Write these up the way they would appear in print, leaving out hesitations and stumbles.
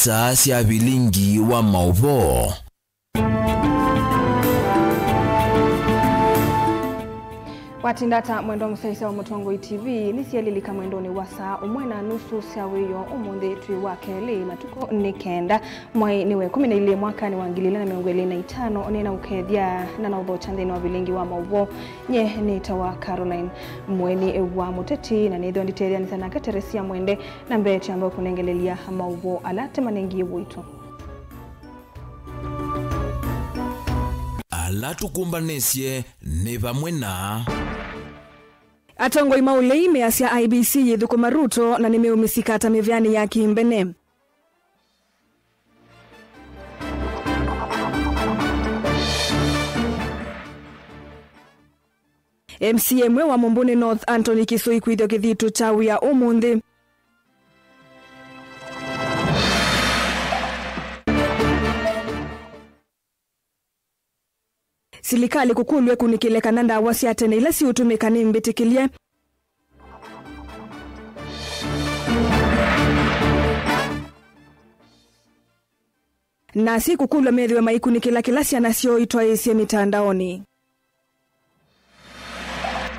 saa cia bilingi wa mauvo. Watindata mwendo msaisa wa Mutongoi TV nisialilika mwendoni wa saa umwena nusu siaweyo umunde tui wake li matuko nikenda mwai niwe 12 mwaka ni wangilila na miongweli na 5 nena ukethia na naudho chandeni wa bilingi wa mauvo nye nitawa Caroline mweni wa muteti na nidho nditeria nisana kateresia mwende na mbechi ambao kunengelelia mauvo alate manengi wito. Alatu kumbanesie ne bamwe na Atongoi maulei measia IBC yithukuma Ruto na nimeumisikata mivyani ya kimbene. MCM wa Mumbuni North Anthony Kisoi kwithio kithitu chawi ya umundi. Silikali kukulwe kunikile kananda wasi atene ila si utumika ni mbitikilie. Na si kukulwe medhiwe maikunikila kilasi anasio itwa isi mitandaoni.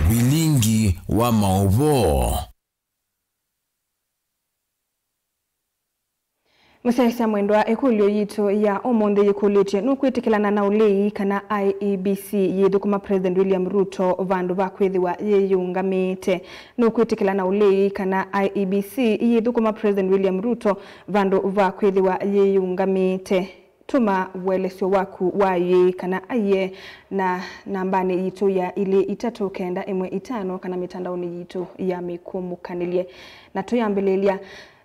bilingi wa mauvo. Musaisa mwendwa ekulio yito ya omonde yikulitie nukwitikilana na ulei kana IEBC yithukuma President William Ruto vandu vakwithiwa yeyungamite. Nukwitikilana ulei kana IEBC yithukuma President William Ruto vandu vakwithiwa yeyungamite. Tuma welesio waku waye kana aye na nambani yito ya ile 395 kana mitandaoni yito ya mikumukanilye. Na tuyambelelia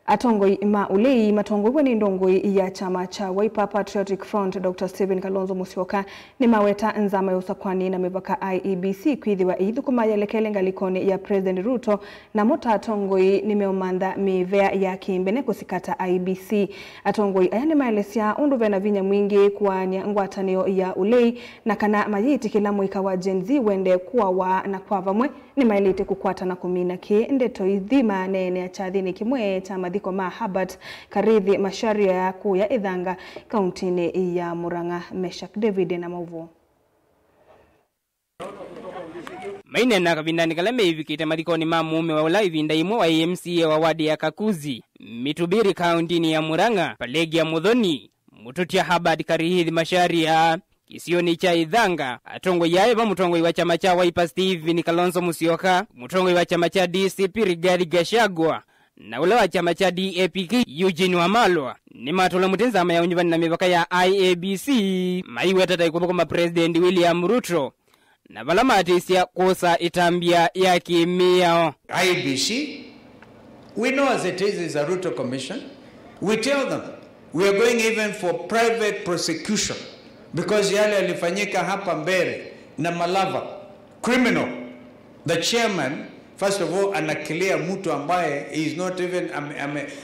Atongoi maulei matongoi wani ndongoi ya chama cha Wiper Patriotic Front Dr. Stephen Kalonzo Musyoka ni maweta nzama ya usakwani na mebaka IEBC kwithiwa ithukuma yelekele ngalikoni ya President Ruto na mota atongoi ni meumanda mivea ya kimbene kusikata IEBC. Atongoi ayani maelesia unduve na vinya mwingi kuwania ngwatanio ya ulei na kana mayiti kila mwika wa Gen Z wende kuwa wa na kwa vamwe ni maelite kukwata na kumina ki ndeto idhima nene ya chathini kimwe chama Diko Mahabat Karithi Masharia ya kuu ya Ithanga kauntini ya Murang'a. Meshak David na mauvo. Maine na kabindani kalame hivikite madikoni mamume wa ula ivinda imwe wa MCA wa wadi ya Kakuzi Mitubiri kauntini ya Murang'a Palegi ya Mudhoni Mututia Habad Karithi Masharia Kisioni cha Ithanga. Atongoi yae ba mutongoi wa chama cha Wiper Stephen Kalonzo Musyoka, mutongoi wa chama cha DCP Rigathi Gachagua na ule wa chama cha DAP Eugene Wamalwa ni matola mutenza ya unyivani na mibaka ya IEBC maiweta taikuboko President William Ruto na balama atisia kosa itambia ya kimiyao. IEBC, we know as it is a Ruto commission. We tell them we are going even for private prosecution because yale alifanyika hapa Mbere na Malava criminal. The chairman first of all anakilia mtu ambaye is not even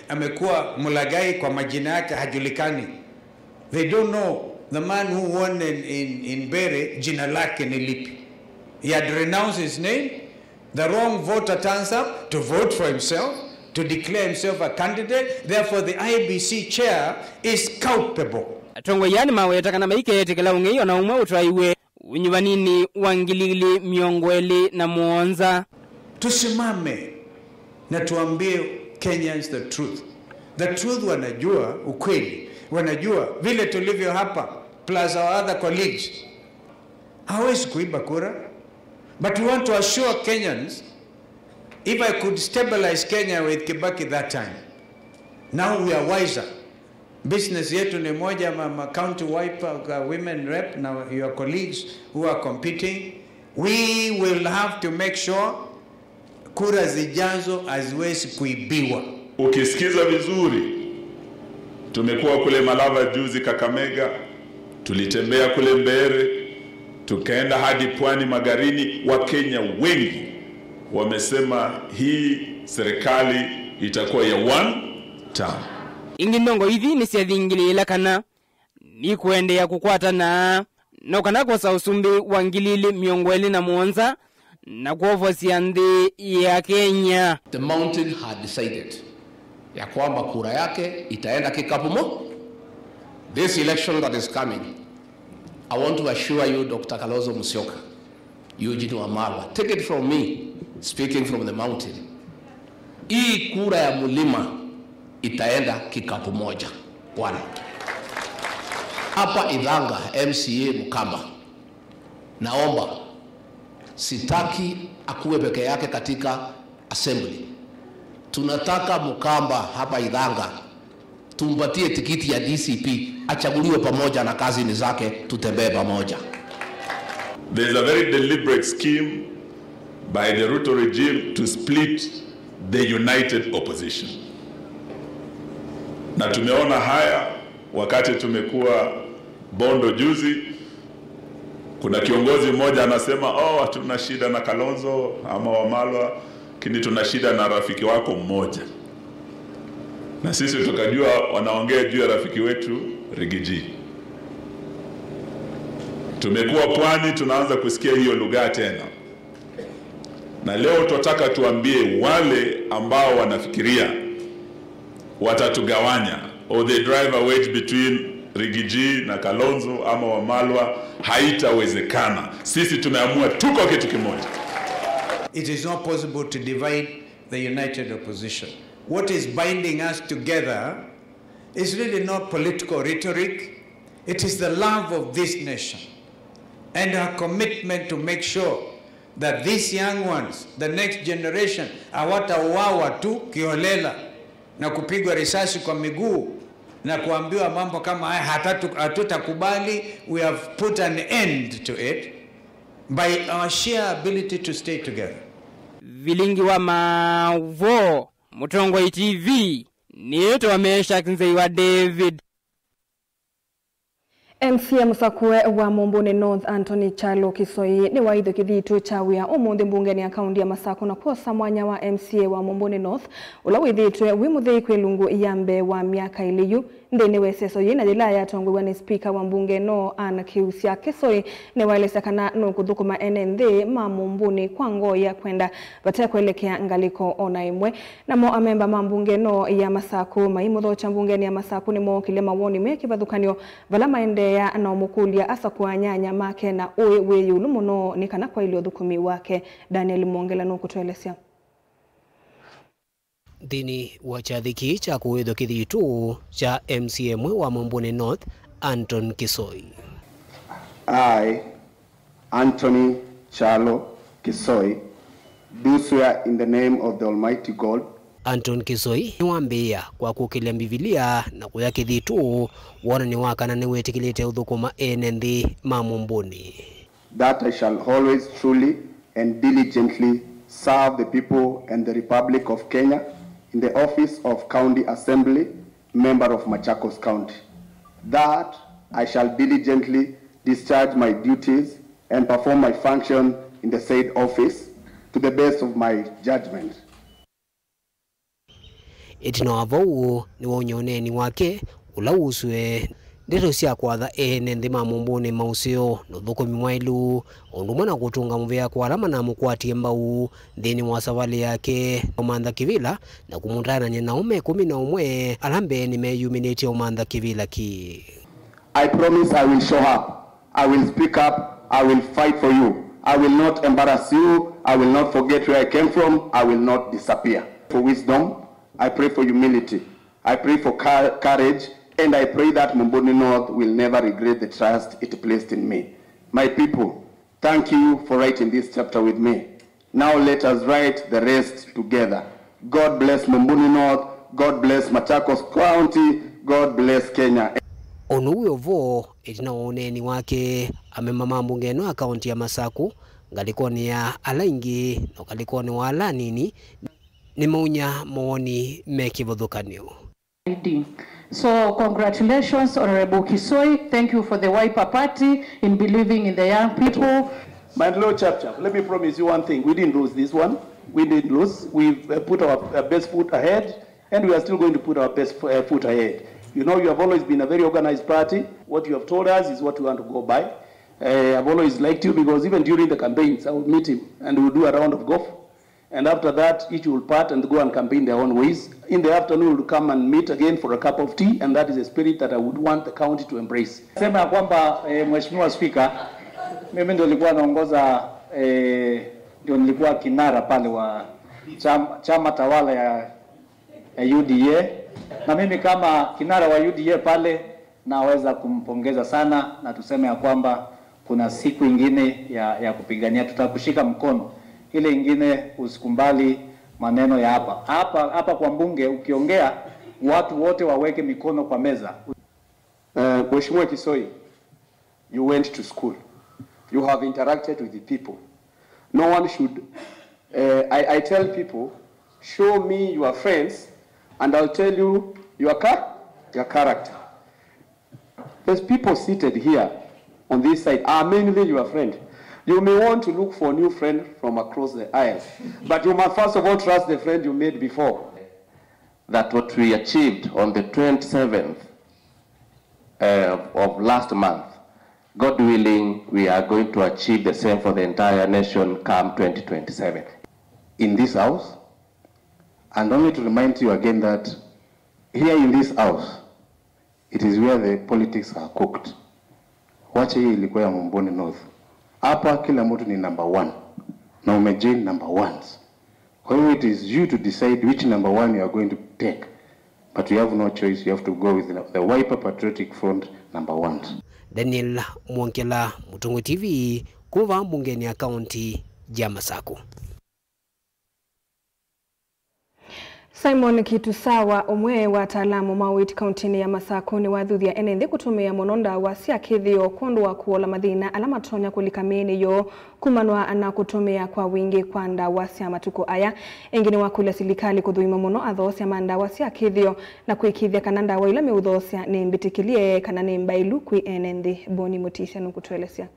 amekuwa mulagai kwa majina yake hajulikani. They don't know the man who won in Mbere jina lake ni lipi. He had renounced his name. The wrong voter turns up to vote for himself, to declare himself a candidate. Therefore the IEBC chair is culpable. Atongo yani maweta kana maike etekela ungeyo na umwe utwaiwe unyivanini wangilili miongweli na muonza. Tusimame na tuambie Kenyans the truth. The truth wanajua ukweli. Wanajua vile tulivyo hapa plus our other colleagues. Hawezi kuiba kura. But we want to assure Kenyans, if I could stabilize Kenya with Kibaki that time, now we are wiser. Business yetu ni moja ma county Wiper women rep now your colleagues who are competing. We will have to make sure kura zijazo haziwezi kuibiwa. Ukisikiza vizuri, tumekuwa kule Malava juzi Kakamega, tulitembea kule Mbere, tukaenda hadi Pwani Magarini. Wa Kenya wengi wamesema hii serikali itakuwa ya one term. Ingindongo hivi ni siadhingilila kana ni kuendea kukwata na kana kosa usumbi wangilili miongweli na muonza na kuofosi andi ya Kenya. The mountain had decided ya kwamba kura yake itaenda kikapu mo. This election that is coming, I want to assure you, Dr. Kalonzo Musyoka, Eugene Wamalwa, take it from me, speaking from the mountain. Hii kura ya Mulima itaenda kikapu moja. One. Hapa Idhanga, MCA Mukamba, naomba sitaki akuwe peke yake katika assembly. Tunataka Mukamba hapa Idhanga tumpatie tikiti ya DCP, achaguliwe pamoja na kazini zake, tutembee pamoja. There is a very deliberate scheme by the Ruto regime to split the united opposition. Na tumeona haya wakati tumekuwa Bondo juzi. Kuna kiongozi mmoja anasema, hatuna shida na Kalonzo ama Wamalwa, lakini tuna shida na rafiki wako mmoja. Na sisi tukajua wanaongea juu ya rafiki wetu Rigiji. Tumekuwa Pwani, tunaanza kusikia hiyo lugha tena. Na leo tunataka tuambie wale ambao wanafikiria watatugawanya, or they drive a wedge between Rigiji na Kalonzo ama Wamalwa, haitawezekana. Sisi tumeamua tuko kitu kimoja. It is not possible to divide the united opposition. What is binding us together is really not political rhetoric. It is the love of this nation and our commitment to make sure that these young ones, the next generation, hawatauawa tu kiholela na kupigwa risasi kwa miguu na kuambiwa mambo kama haya hatutakubali. We have put an end to it by our sheer ability to stay together. Vilingi wa Mavo, Mutongoi TV, Nieto Amesha Kinzei wa David. MCA Musakwe wa Mumbune North Anthony Chalo Kisoi ni waidho kithitu chawia umundi mbungeni ya kaundi ya Masako na kuosa mwanya wa MCA wa Mumbune North ula withitwe wimuthei kwilungu iyambe wa miaka iliyu ndene weseso yina dilaya tongwe ni speaker wa mbunge no Anna Kiusia Kisoi ni wailesa kana no kuthukuma NND ma Mumbuni kwa ngoya kwenda batea kuelekea ngaliko ona imwe na mo amemba mambunge no ya Masako maimutho cha mbungeni ya Masako ni mo kile mawoni meki bathukanio vala maende ya na umukulia asa kwa nyanya make na uwe weyulu muno ni kana kwa ilio thukumi wake. Daniel Mongela no kutuelezea. Dini wa chathiki cha kuwedho kithitu cha MCA wa Mumbune North Anton Kisoi. I, Anthony Chalo Kisoi, do swear in the name of the Almighty God. Anton Kisoi niwambia kwa kukilia Biblia na kuya kithitu wana ni wakana ni wetikilite uthukuma NND ma Mumbuni. That I shall always truly and diligently serve the people and the Republic of Kenya in the office of County Assembly, member of Machakos County. That I shall diligently discharge my duties and perform my function in the said office to the best of my judgment. Etino avou ni wonyoneni wake ulauswe ndeto cia kwatha NND ma Mumbuni mausio no thukumi mwailu ondumwe na kutunga muvea kwa alama na mukwatie mbau thini wa savali yake Omantha Kivila na kumundana nye naume 11 alambe ni meyuminate Omantha Kivila ki. I promise I will show up, I will speak up, I will fight for you, I will not embarrass you, I will not forget where I came from, I will not disappear. For wisdom, I pray for humility, I pray for courage, and I pray that Mumbuni North will never regret the trust it placed in me. My people, thank you for writing this chapter with me. Now let us write the rest together. God bless Mumbuni North, God bless Machakos County, God bless Kenya. Onuwe ovo etina oneni wake amemama mbunge no akaunti ya Masaku ngalikoni ya alaingi no ngalikoni wa alanini ni maunya maoni mekivothukanio. So congratulations, Honorable Kisoi. Thank you for the Wiper Party in believing in the young people. My Lord Chapter, let me promise you one thing. We didn't lose this one. We didn't lose. We've put our best foot ahead, and we are still going to put our best foot ahead. You know, you have always been a very organized party. What you have told us is what we want to go by. I've always liked you because even during the campaigns, I would meet him and we would do a round of golf. And after that, each will part and go and campaign their own ways. In the afternoon, we'll come and meet again for a cup of tea, and that is a spirit that I would want the county to embrace. Sema ya kwamba Mheshimiwa Speaker, mimi ndio nilikuwa naongoza ndio nilikuwa kinara pale wa chama tawala ya UDA, na mimi kama kinara wa UDA pale naweza kumpongeza sana, na tuseme ya kwamba kuna siku ingine ya kupigania, tutakushika mkono. Ile ingine usikumbali maneno ya hapa kwa mbunge, ukiongea watu wote waweke mikono kwa meza. Mheshimiwa Kisoi, you went to school. You have interacted with the people. No one should, I tell people, show me your friends and I'll tell you your character. There's people seated here on this side are mainly your friend. You may want to look for a new friend from across the aisle, but you must first of all trust the friend you made before. That what we achieved on the 27th of last month, God willing, we are going to achieve the same for the entire nation come 2027. In this house, and only to remind you again that here in this house, it is where the politics are cooked. Wacha hii ilikuwa ya Mumbuni North. Hapa kila mtu ni number 1. Na umejoin number 1s. Kwa hiyo it is you to decide which number 1 you are going to take. But you have no choice, you have to go with the Wiper Patriotic Front number 1. Daniel Mwankela, Mutungu TV, kuva mbungeni ya kaunti ya Masako. Simon Kitusawa, umwe wa wataalamu mawiti kauntini ya Masako ni wathuthia enenthi kutumia mononda wa cia kithio kundu wa kuola mathina ala matonya kulikamini yo kumanwa na kutumia kwa wingi kwa ndawa cia matuko aya. Engine wa kule silikali kuthuima muno athocia mandawa cia kithio na kuikithia kana ndawa ila meuthocia ni mbitikilie kana ni mbailu kwi enenthi. Boni Mutisha nukutuelezea.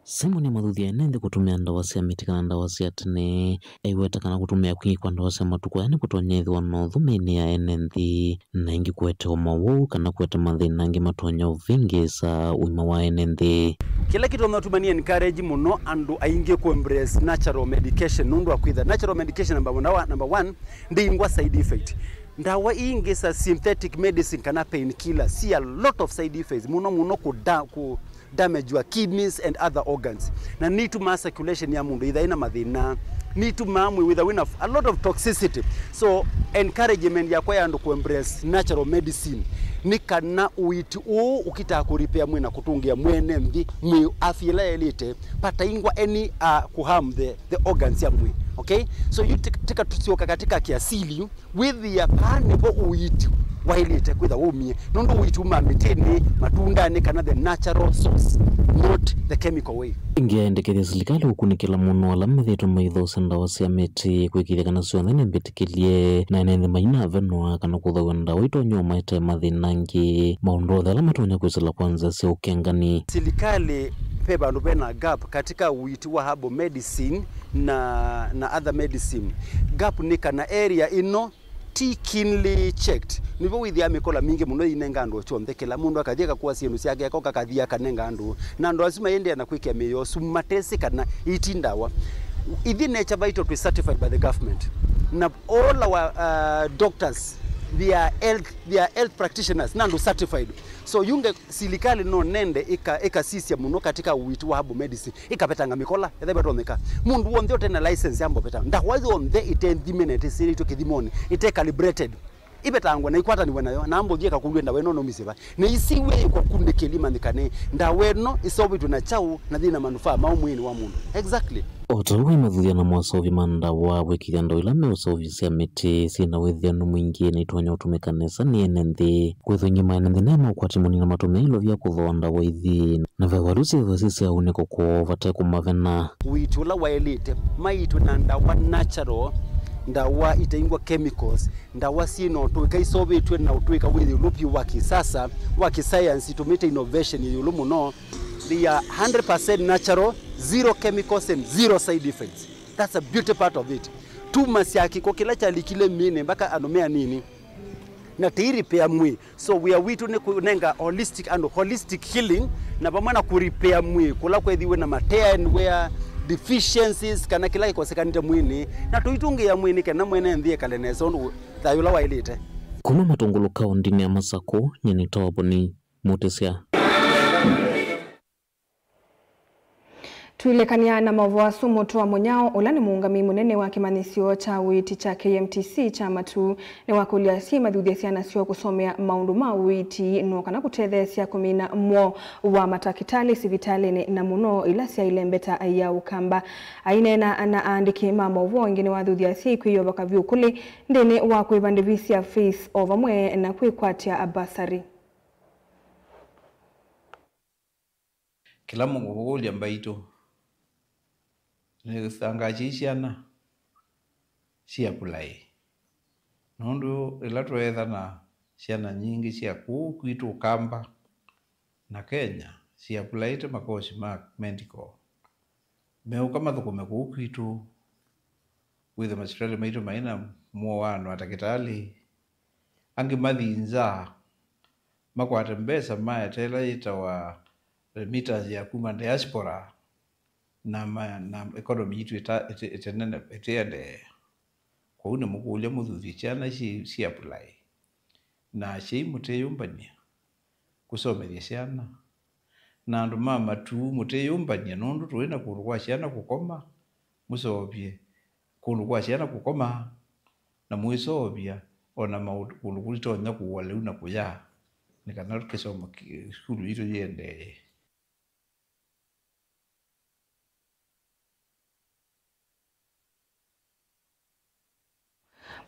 Simon mathuthia enenthi kutumia ndawa cia miti kana ndawa cia tene aiweta kana kutumia kwingi kwa ndawa cia matuko yani kutonyethwa no thumini ya enenthi na ingi kwete mawu kana kwete mathina ingi matonya uvingi sa uima wa enenthi. Kila kitu mnatumania encourage muno andu aingi ku embrace natural medication nundu akwitha natural medication number 1 ndingwa side effect. Ndawa ingi sa synthetic medicine kana pain killer see a lot of side effects muno ku damage your kidneys and other organs. Na need to mass circulation ya mundu idha ina mathina need to mamwe with a lot of toxicity. So encouragement ya kwa yandu ku embrace natural medicine ni kana uiti ukita kuripea mwina kutungia mwene mthi mwi afila elite pata ingwa any kuharm the organs ya mwi. Okay, so you take tusioka katika kiasili with the carnivore uiti wailite kwitha umie nondo uiti umamitini matunda ni kana the natural source not the chemical way. Ingiendekethia silikali ukunikila muno ala methietwe maithocia ndawa cia miti kwikithia kana cionthe ni mbitikilie na enenthi maina venwa kana kuthaua ndawa itonyo maite mathina ngi maundu othe ala matonya kwisila kwanza cia ukengani. Silikali pe bandu bena gap katika uiti wa herbal medicine na other medicine. Gap ni kana area ino keenly checked. Nivo withia mikola mingi muno inenga andu chonthe kila mundu akathia kwa cienu ciake akoka kathia kanenga andu na andu asima yende na kwikia meyo sumatesi kana itindawa ithi nature vital to be certified by the government. Na all our doctors they are health practitioners nandu certified. So yunge silikali no nende ika sisia muno katika uitu wa herbal medicine ikapetanga mikola ethebetonyeka mundu wonde otena license yambo beta ndawazi onde itendimenete siri to kidimoni ite calibrated ibetangwa na ikwata ni nayo na ambo gieka kulwenda weno no misiba ne isiwe kwa kunde kelima ndikane ndaweno isobitu na chau na thina manufaa maumwini wa mundu exactly. Otawe mathuthia na mwasovi mandawa wikithia ndo ila meusovi cia miti sina withianu mwingi ni itonya utumikanesa ni enenthi kwithonyima enenthi nema ukwati munini na matumeilo vya kuthoa ndawa ithi na vewarusi thosi cia uniko kwa vate kumavena uitula wa elite maitu na ndawa natural ndawa itaingwa chemicals ndawa sino tuika isobetwe na utuika with lupi wa kisasa wa science tumite innovation yulumu no they are 100% natural, zero chemicals and zero side effects. That's a beauty part of it. Tumasiaki kwa kila chali kile mine mpaka anomea nini na repair mwi. So we are witu ne kunenga holistic healing na pamoja na repair mwi kula kwa edhiwe na tear and wear deficiencies kana kila ikosekanite mwini na tuitungia mwini kana mwene nthie kaleneso thayula wailite kuma matungulu kaundini ya Masako nyeni tawaboni Mutesia. Tuilekania na mavoasu moto wa Munyao ulani muungami munene wa kimanisio cha witi cha KMTC cha matu ni wakulia si madhudesia na sio kusomea maundu ma witi nuokana kutethesia kumina mwo wa matakitali sivitali na muno ilasia ilembeta ya ukamba ainena na andiki mama uvo ingine wa dhudesia kuyo baka vyukuli ndene wa kuivandivisia face over mwe na kuikwatia abasari. Kila mungu ulia mbaito nithangachisiana cia kulai nundu ila twetha na ciana nyingi cia kwitu Kamba na Kenya cia kulaite makosi ma medical meuka mathukume kwitu with the Australia maitu maina muwano atakitali angi mathinza makwate mbesa maya tela itawa remittance ya kuma diaspora na economy yitu itenene etiende kwa une mukulia muthuthi ciana ci apply na ci muteyumbania kusomethia ciana na andu mama tu muteyumbania nondu twina kundu kwa ciana kukoma musovie kundu kwa ciana kukoma na mwisovia ona kundu kulitonya kuwa leu na kuya nikana tukisoma skulu yitu yende.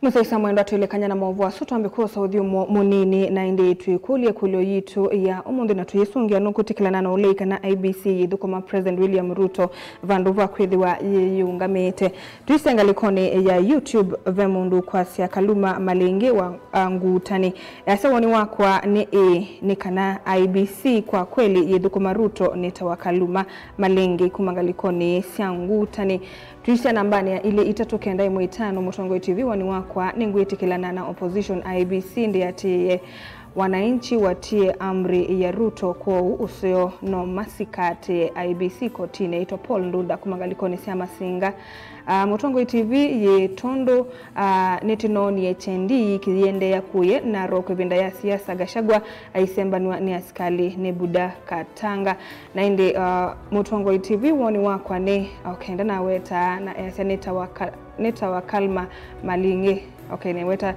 Musaisa mwendo atuilekanya na maovu wa soto ambikuwa saudhi munini na indi tuikulie kulio yitu ya umundu na tuyisungia nukutikilana na uleika na IBC yidhukuma President William Ruto vanduva kwithiwa yiyungamite. Tuisenga likoni ya YouTube vemundu kwa siya Kaluma Malengi wa ngutani. Yasewoni wakwa ni kana IBC kwa kweli yidhukuma Ruto nitawa Kaluma Malengi kumangalikoni siya ngutani. Tuisha nambani ya ile itatokenda imu itano Mutongo TV wani wakwa ninguitikilana na opposition IBC ndi ati wananchi watie amri ya Ruto kwa usio no masikate IBC kotine ito Paul Ndunda kumangalikoni siya masinga. Mutongo TV ye tondo netinoni ye chendi kiziende ya kuye na roko vinda ya siasa Gachagua aisemba ni askali ne Buda Katanga na indi Mutongo TV woni wakwa ne okenda na weta na neta wa Kalma Malingi okay ne weta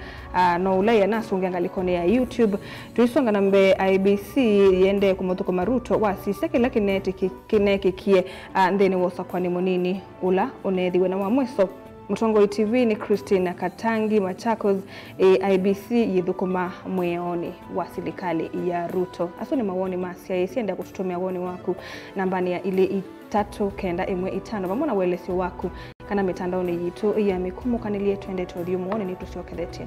no ulaya na sunga ngalikone ya YouTube tuisonga nambe IBC yende kumotuko Maruto wasiseke lakini kineke kie ndeni wosa kwa ni munini ula unedhiwe na wamweso. Mutongo TV ni Christina Katangi Machakos IBC yidhukuma mweoni wa serikali ya Ruto. Asoni mawoni masia yesienda kututumia woni waku nambani ya ile 395 pamona welesi waku kana mitandaoni yitu ya mikumu kanilie twende tuodhiu muone ni tusiokedeti.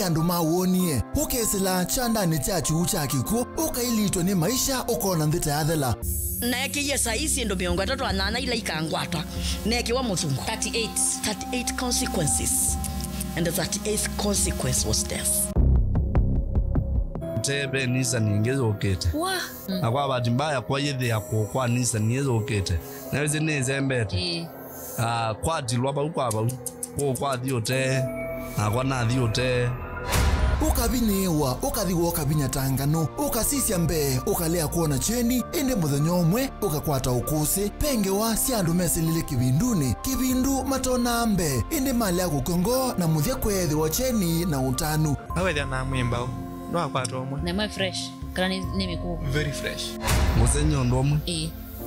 Andu mawonie ukesela chandani cha chuo cha kiko ukailitwa ni maisha ukona nthita yathela neke yesa isi ndo miongo 3 ila ikangwatwa neke wa muthungu 38 consequences and the 38th consequence was death. Tebe nisa ningezo okete akwa bati mbaya kwa yethe yakwo kwa nisa ningezo okete naweze neze mbete kwa dilwa ba ukwaba kwa thiote akwa na thiote ukabinewa ukathiwa ukabinya tangano ukasisya mbe ukalea kuona cheni ende muthenya umwe ukakwata ukusi penge wa siandu meselile kibindu matona mbe ende mali ya kukongo na muthia kwethi wa cheni na utanu awethia na mwimba no akwata umwe na mwe fresh kana ni miku very fresh musenyo ndomo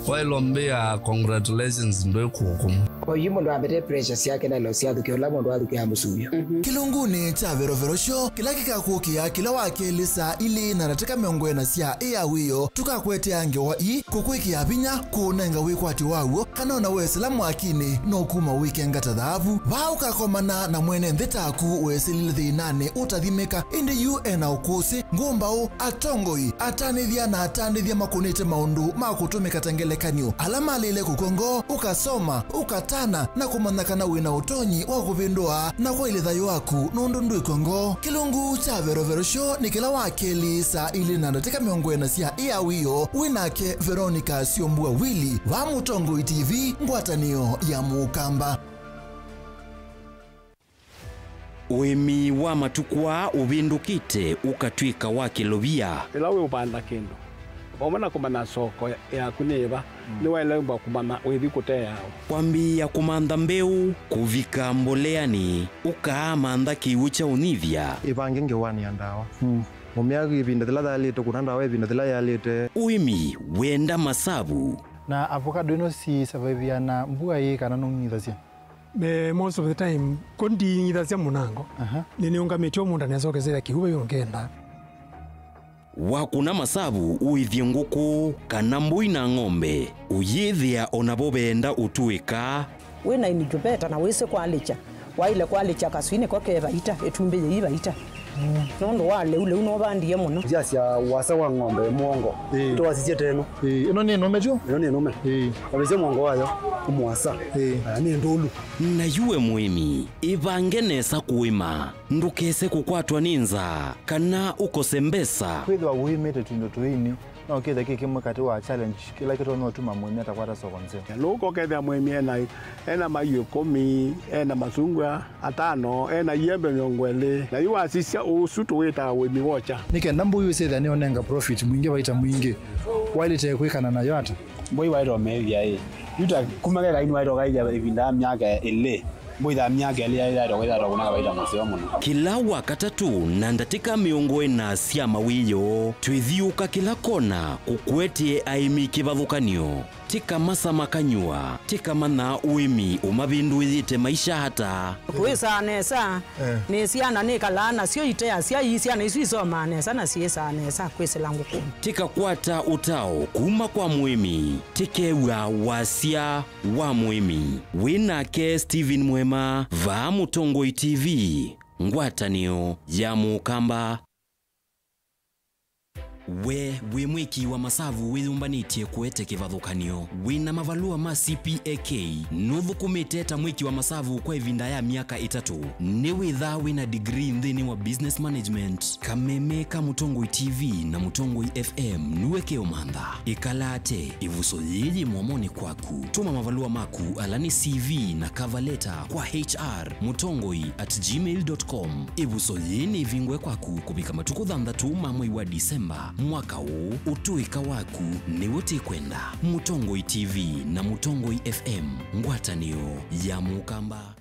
Wailombea congratulations ndo kuhukumu. Kwa hiyo ndo abete pressures yake na losi yake kila ndo aduke hamusuyo. Kilunguni cha Vero Show kila kikakukia kila wakelisa ili na nataka miongo na sia ya wiyo tukakwete ange wa kukwiki abinya kunenga wikwati wawo kanona weselamu akini no kuma weekend tadhavu ba ukakomana na mwene ndetaku weselile thinane utathimeka indi UN ukusi ngumbao atongoi atanithia na atanithia makunite maundu makutumika tengele ngekanyo alama lile kukongo ukasoma ukatana na kumanakana wina utonyi wa kupindua na kwa ile thayo waku nundu ikongo kilungu cha Verovero Show ni kila wakeli saa ili nandateka miongwena sia Iawiyo winake Veronica Siombua Wili wa Mutongo TV ngwatanio ya Mukamba. Wemi wa matukwa ubindukite ukatwika wa kilobia ila we upanda kendo omana kumana soko ya kuneba ni wale mba kumana wethi kutea kwambia kumanda mbeu kuvika mboleani ukaamanda kiucha univya ibange ngewani andawa Omiagi ibindela dalite kunanda we ibindela yalite uimi wenda masabu na avocado ino si survive na mbua hii kana nungithasia most of the time kondi ngithasia munango nini ungametio munda nezokezera kihube yongenda wakuna masabu uithie nguku kana mbui na ng'ombe uyithia onabobenda utuika wena inijubeta na wese kwalicha waile kwalicha kaswine koke baita etumbe yibaita nondo wale ule unobandi yemuno jasia wasa wa ng'ombe muongo to wasisie teno ino ni nome jo ino ni nome kabise muongo wayo kumwasa ani ndulu na yuwe muimi ivangenesa kuima ndukese kukwatwa ninza kana ukosembesa kwithwa uimete tundo tuini no kitha kikimwe kati wa challenge kila kitu no tuma mwemi atakwata soko nzeo luko ketha mwemi ena mayu 10 ena masungwa 5 ena yembe nyongwele na yuwa sisia usutu weta wemi wocha nikenda mbuyu setha ni onenga profit mwingi baita mwingi wile te kwikana nayo ata mbuyu wairo mevia yuta kumagera inu wairo gaija ivinda myaka ile mbuyu myaka ile ira ira kuna baita masio muno kila wakatatu nandatika miongo ena sia mawiyo twithiuka kila kona kukwetie aimi kivathukanio tika masa makanyua tika mana uimi umabinduithite maisha hata kwisa nesa ni siana ni kalana sio itea sia isiana isu isoma nesa na siesa nesa kwese langu ku tika kwata utao kuma kwa muimi tikewa wasia wa muimi winake Steven Mwema va Mutongo TV ngwatanio ya Mukamba. We mwiki wa masavu withumbanĩtie kuete kivathukanio wina mavalua ma CPAK nuthukumite ta mwiki wa masavu kwa ivinda ya miaka 3 ni witha wina degree nthini wa business management kameme ka Mutongo TV na Mutongo FM nuweke umantha ikalate ivuso yiji mwamoni kwaku tuma mavalua maku alani CV na cover letter kwa hr@mutongoi@gmail.com ivuso yini vingwe kwaku kubika matuku 3 mwezi wa Disemba mwaka huu utuika waku ni wote kwenda Mutongo TV na Mutongo FM ngwatanio ya Mukamba.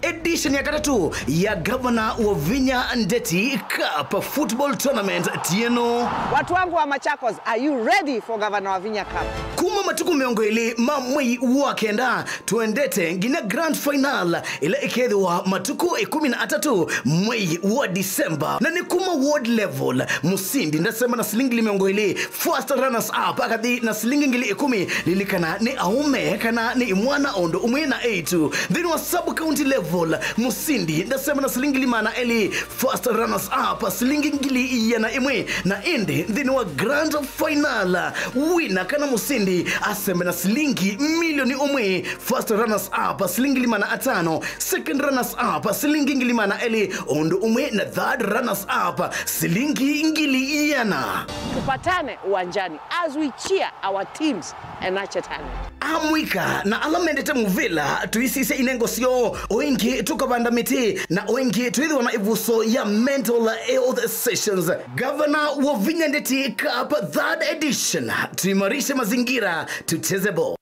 Edition ya katatu ya Governor wa Vinya Ndeti Cup Football Tournament tieno. Watu wangu wa Machakos, are you ready for Governor wa Vinya Cup? Kuma matuku miongo ili mamwei wakenda tuendete ngine grand final ila ikedhi wa matuku 13 mwei wa Disemba na ni kuma world level musindi ndasema na silingi miongo ili first runners up akadi na silingi ngili 10 lilikana ni aume kana ni mwana ondo umwe na 8 then wa sub county level musindi ndasema na silingi limana eli first runners up silingi ngili yana imwe na indi then wa grand final winner kana musindi aseme na silingi milioni umwe first runners up silingi limana 5 second runners up silingi ngilimana eli ondo umwe na third runners up silingi ngili yana. Tupatane uwanjani as we cheer our teams and nurture talent. Amwika na alamendete muvila tuisise inengo sio oingi tukabanda miti na oingi tuithi wana ivuso ya mental health sessions. Governor wa Vinya Ndeti Cup 3rd edition, tuimarishe mazingira tucheze ball.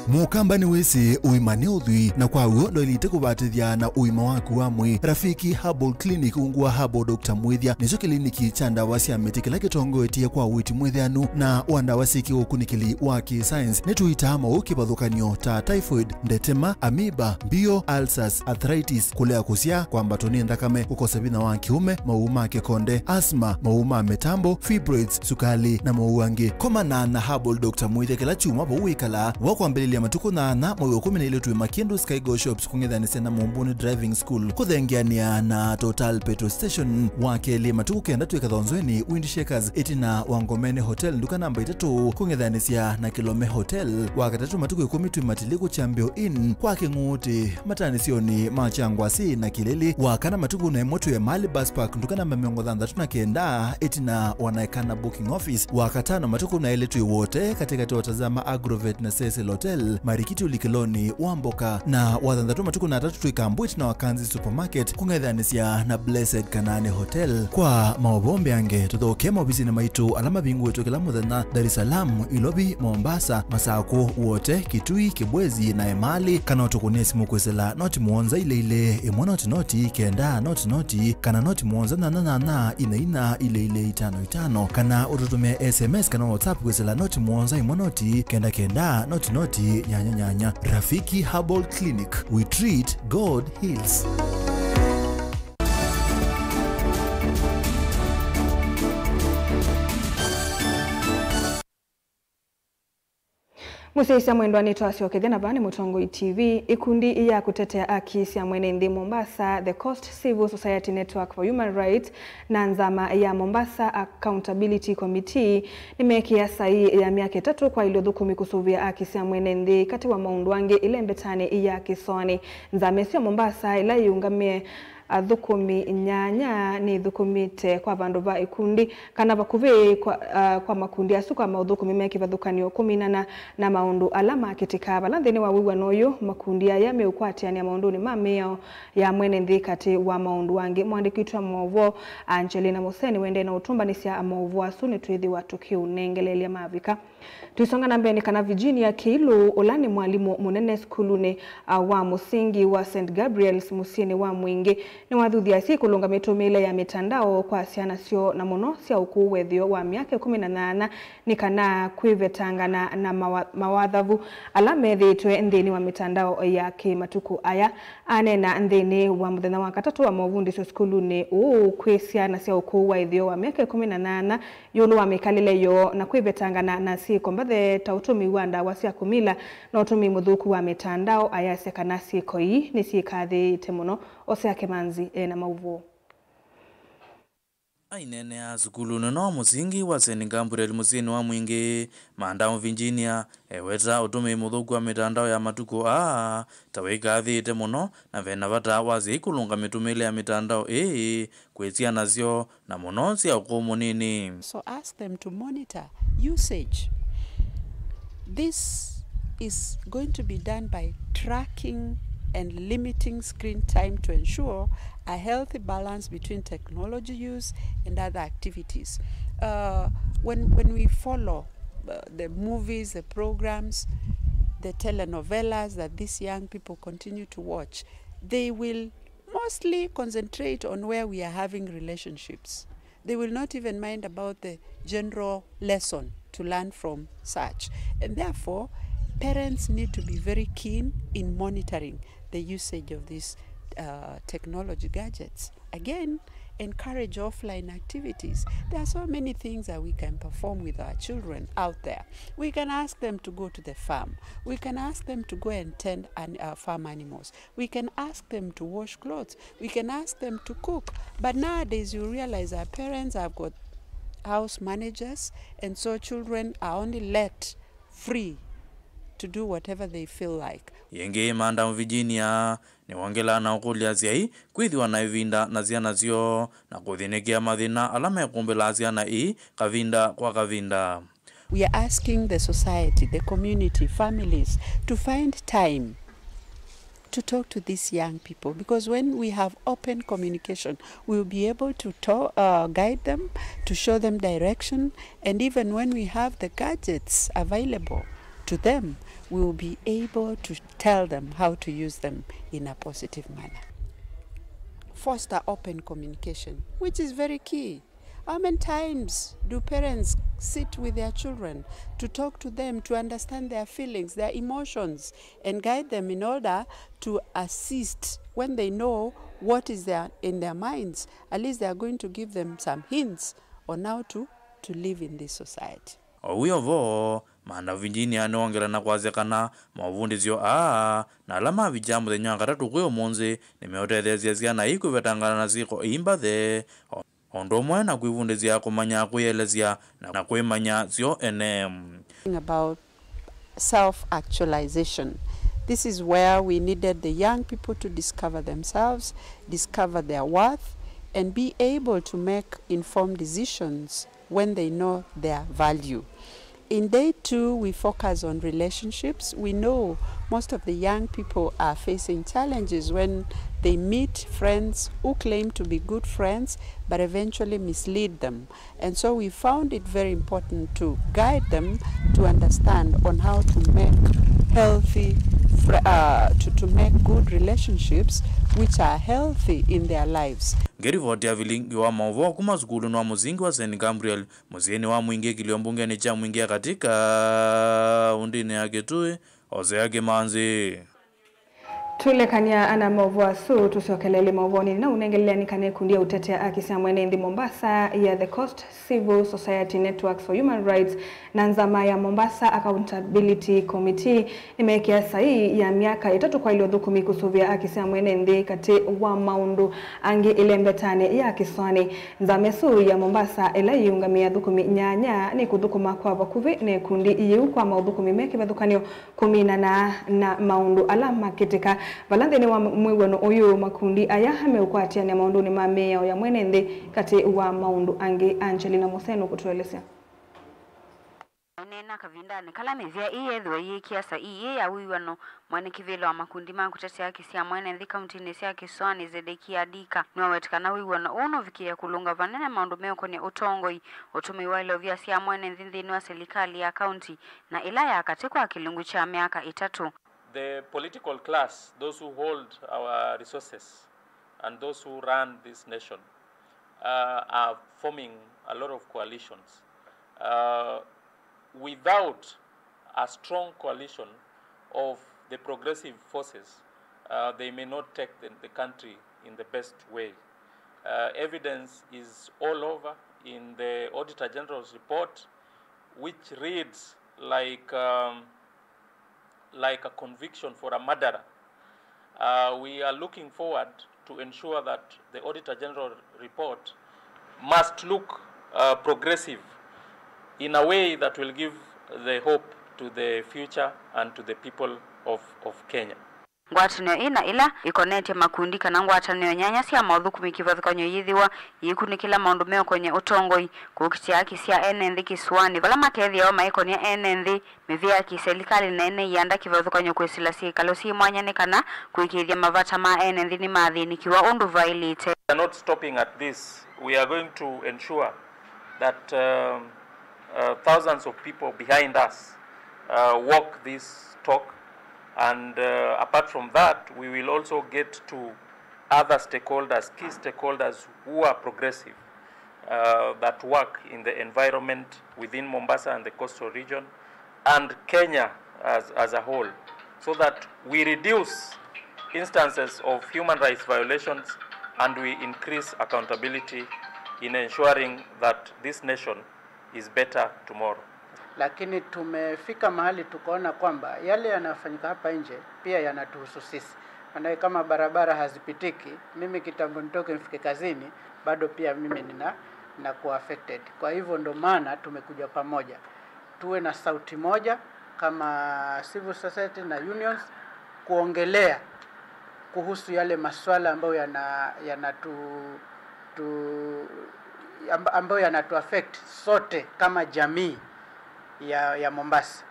mukamba ni wese uimane uthui na kwauo ndo ilite kubatithia na uima waku wa mwi. Rafiki Herbal Clinic ungua Herbal Dr. Mwithia nicho kliniki cha ndawa cia miti kila kitongoetie kwa witi mwithianu na wandawa siki ukunikili wa science netuita mau kibathukanio ta typhoid, ndetema, amoeba, bio, ulcers, arthritis, kulea kusia kwa mbatoni ndakame, kukosa bina wa kiume, mauma kekonde, asthma, mauma metambo, fibroids, sukali na mauangi. Komana na Herbal Dr. Mwithia kila chuma bauikala wakwambelilia matuku na mawe 12 tuwe Makindu Sky Go Shops kung'ethanisia na Mumbuni Driving School kuthengiania na Total Petrol Station wakeli matuku kenda twikathonzweni Windshakers itina Wangomene Hotel nduka namba 3 kung'ethanisia na Kilome Hotel wakatatu matuku 10 tuwe Matiliku Chambio Inn kwa King'uti matanisioni Machangwasi na Kileli wakana matuku na emoto ya Mali Bus Park nduka namba 39 itina wanaekana Booking Office wakatano matuku na ile tuwe wote katika watazama Agrovet na Cecil Hotel Marikiti Ulikiloni Wamboka na wathandatu matuku na 3 tuikambwit na Wakanzi Supermarket kung'ethanisia na Blessed Kanane Hotel. Kwa maobombe ange tuthoke mobisi na maitu alama bingu wetu kila muthenya Dar es Salaam, Ilobi, Mombasa, Masako wote, Kitui, Kibwezi na Emali kana utukunia simu kwesela noti muonza ile imwe noti kenda noti kana noti muonza na ina ile 55 kana ututumia SMS kana WhatsApp kwesela noti muonza imwe noti kenda noti nyanya. Rafiki Herbal Clinic, we treat, God heals. Museisa mwendwani twasiokethia na bani Mutongoi TV ikundi ya kutetea haki cia mwene nthi Mombasa The Coast Civil Society Network for Human Rights na nzama ya Mombasa Accountability Committee nimekia sahi ya miaka 3 kwa ilo thukumi kusuvia haki cia mwene nthi kati wa maundu wange ile mbetani ya Kisoni. Nzame cia Mombasa ila yungamie thukumi nyanya ni thukumite kwa vandu va ikundi kana bakuvi kwa makundi asuka maudhukumi meki vathukanio 10 na maundu alama kitika balanthini wa wiwa noyo makundi aya meukwatiania maundu ni mameo ya mwene nthi kati wa maundu wangi. Mwandikitwa movo Angelina Museni wende na utumbanisia movo asuni twithi wa tukio nengelelia mavika. Tuisonga na mbeni kana Virginia Kilu Olani mwalimu munene skuluni wa musingi wa St. Gabriel's Musieni wa Mwingi ni wathuthia si kulunga mitumile ya mitandao kwa siana sio na muno sia ukuu wethio wa miaka 18 ni kana kwivetangana na mawadhavu alamethitwe nthini wa mitandao ya kimatuku aya anena nthini wa muthenya wa katatu wa mavundi cio skuluni kwi siana sia ukuu wethio wa miaka 18 yulu wa mikalile yo na kwivetangana na si kombathe tautumi wa ndawa cia kumila na utumi muthuku wa mitandao aya sekana siko hii ni sikathite muno ose Kemanzi na mauvu. Ainene ya sukulu no musingi wa St. Gabriel Musieni wa Mwingi Mandao Virginia eweta utume muthuku wa mitandao ya matuko tawikathite muno na vena vata wazi kulunga mitumile ya mitandao kwetia nazio na muno cia ukomunini. So ask them to monitor usage. This is going to be done by tracking and limiting screen time to ensure a healthy balance between technology use and other activities. When we follow the movies, the programs, the telenovelas that these young people continue to watch, they will mostly concentrate on where we are having relationships. They will not even mind about the general lesson to learn from such. And therefore, parents need to be very keen in monitoring the usage of these technology gadgets. Again, encourage offline activities. There are so many things that we can perform with our children out there. We can ask them to go to the farm. We can ask them to go and tend farm animals. We can ask them to wash clothes. We can ask them to cook. But nowadays you realize our parents have got house managers, and so children are only let free to do whatever they feel like. Yenge Mandao Virginia ni wangela na ukulia ziai kwithiwa na ivinda na ziana zio na kuthinekia mathina alama ya kumbela ziana kavinda kwa kavinda. We are asking the society, the community, families to find time to talk to these young people, because when we have open communication, we will be able to guide them, to show them direction, and even when we have the gadgets available, to them, we will be able to tell them how to use them in a positive manner. Foster open communication, which is very key. How many times do parents sit with their children to talk to them, to understand their feelings, their emotions, and guide them in order to assist when they know what is in their minds? At least they are going to give them some hints on how to live in this society. Owiyovo manda Virginia nongera na kwazekana mavundizyo na alama vijamu the nyanga tatu kuyo monze nimeotethezia na iku vetangana na ziko imbathe ondo mwana kuivundizia kumanya kuyelezia na kuimanya zyo about self-actualization. This is where we needed the young people to discover themselves, discover their worth, and be able to make informed decisions when they know their value. In day 2, we focus on relationships. We know most of the young people are facing challenges when they meet friends who claim to be good friends but eventually mislead them. And so we found it very important to guide them to understand on how to make healthy, to make good relationships which are healthy in their lives. Gerivoti ya vilingi wa maovo kuma zukulu na muzingi wa St. Gabriel muzini wa mwingi kiliombunge ni cha mwingi katika undini yake tue oze yake manzi. Tulekania ana mavua su tusiokelele mavoni na unengelea nikane kundia utetea akisa mwene indi Mombasa ya The Coast Civil Society Networks for Human Rights na nzama ya Mombasa Accountability Committee imekia sahi ya miaka 3 kwa iliyodhukumi kusuvia akisa mwene indi kati wa maundu angi ilembetane ya kiswani nzame su ya Mombasa ila yungamia dhukumi nyanya ni kudhukuma kwa wakuvi ni kundi iyu kwa maudhukumi meki vadhukanio kumina na maundu alama kitika Valande ni wa mwiwano oyo makundi aya hameukuatia ni maundu ni mamea ya mwenende kati wa maundu ange Angelina Moseno kutuelezea. Nena kavindani kala mezia iyedhwe yikiasa iye ya wiwano mwene kivilo wa makundi kutetea haki sia mwenende kaunti nesia Kiswani Zedekia Dika niwa wetikana wiwano uno vikia kulunga vanene maundu meo kwenye utongoi utumiwa ilo vya sia mwenende ndini wa serikali ya kaunti na ilaya katikwa kilungu cha miaka 3. The political class, those who hold our resources and those who run this nation are forming a lot of coalitions. Without a strong coalition of the progressive forces, they may not take the country in the best way. Evidence is all over in the Auditor General's report, which reads like a conviction for a murderer. We are looking forward to ensure that the Auditor General report must look progressive in a way that will give the hope to the future and to the people of Kenya. Ngwatanio ina ila ikonete makundi kana ngwatanio nyanya sia maudhu kumikivadhukanyo yithiwa yikunikila maundu meo kwenye utongoi kukitia kisia NND Kiswani vala makethi yao maikonia NND mivia kiserikali na ene yanda kivadhukanyo kwesila sikalo si mwanyane kana kuikithia mavata ma NND ni maadhini kiwa undu vailite. We are not stopping at this. We are going to ensure that thousands of people behind us walk this talk. And apart from that, we will also get to other stakeholders, key stakeholders who are progressive, that work in the environment within Mombasa and the coastal region, and Kenya as a whole, so that we reduce instances of human rights violations and we increase accountability in ensuring that this nation is better tomorrow. Lakini tumefika mahali tukaona kwamba yale yanafanyika hapa nje pia yanatuhusu sisi. Maana kama barabara hazipitiki, mimi kitambo nitoke nifike kazini, bado pia mimi ninakuwa affected. Kwa hivyo ndo maana tumekuja pamoja. Tuwe na sauti moja kama civil society na unions kuongelea kuhusu yale masuala ambayo ambayo yanatu affect sote kama jamii ya Mombasa.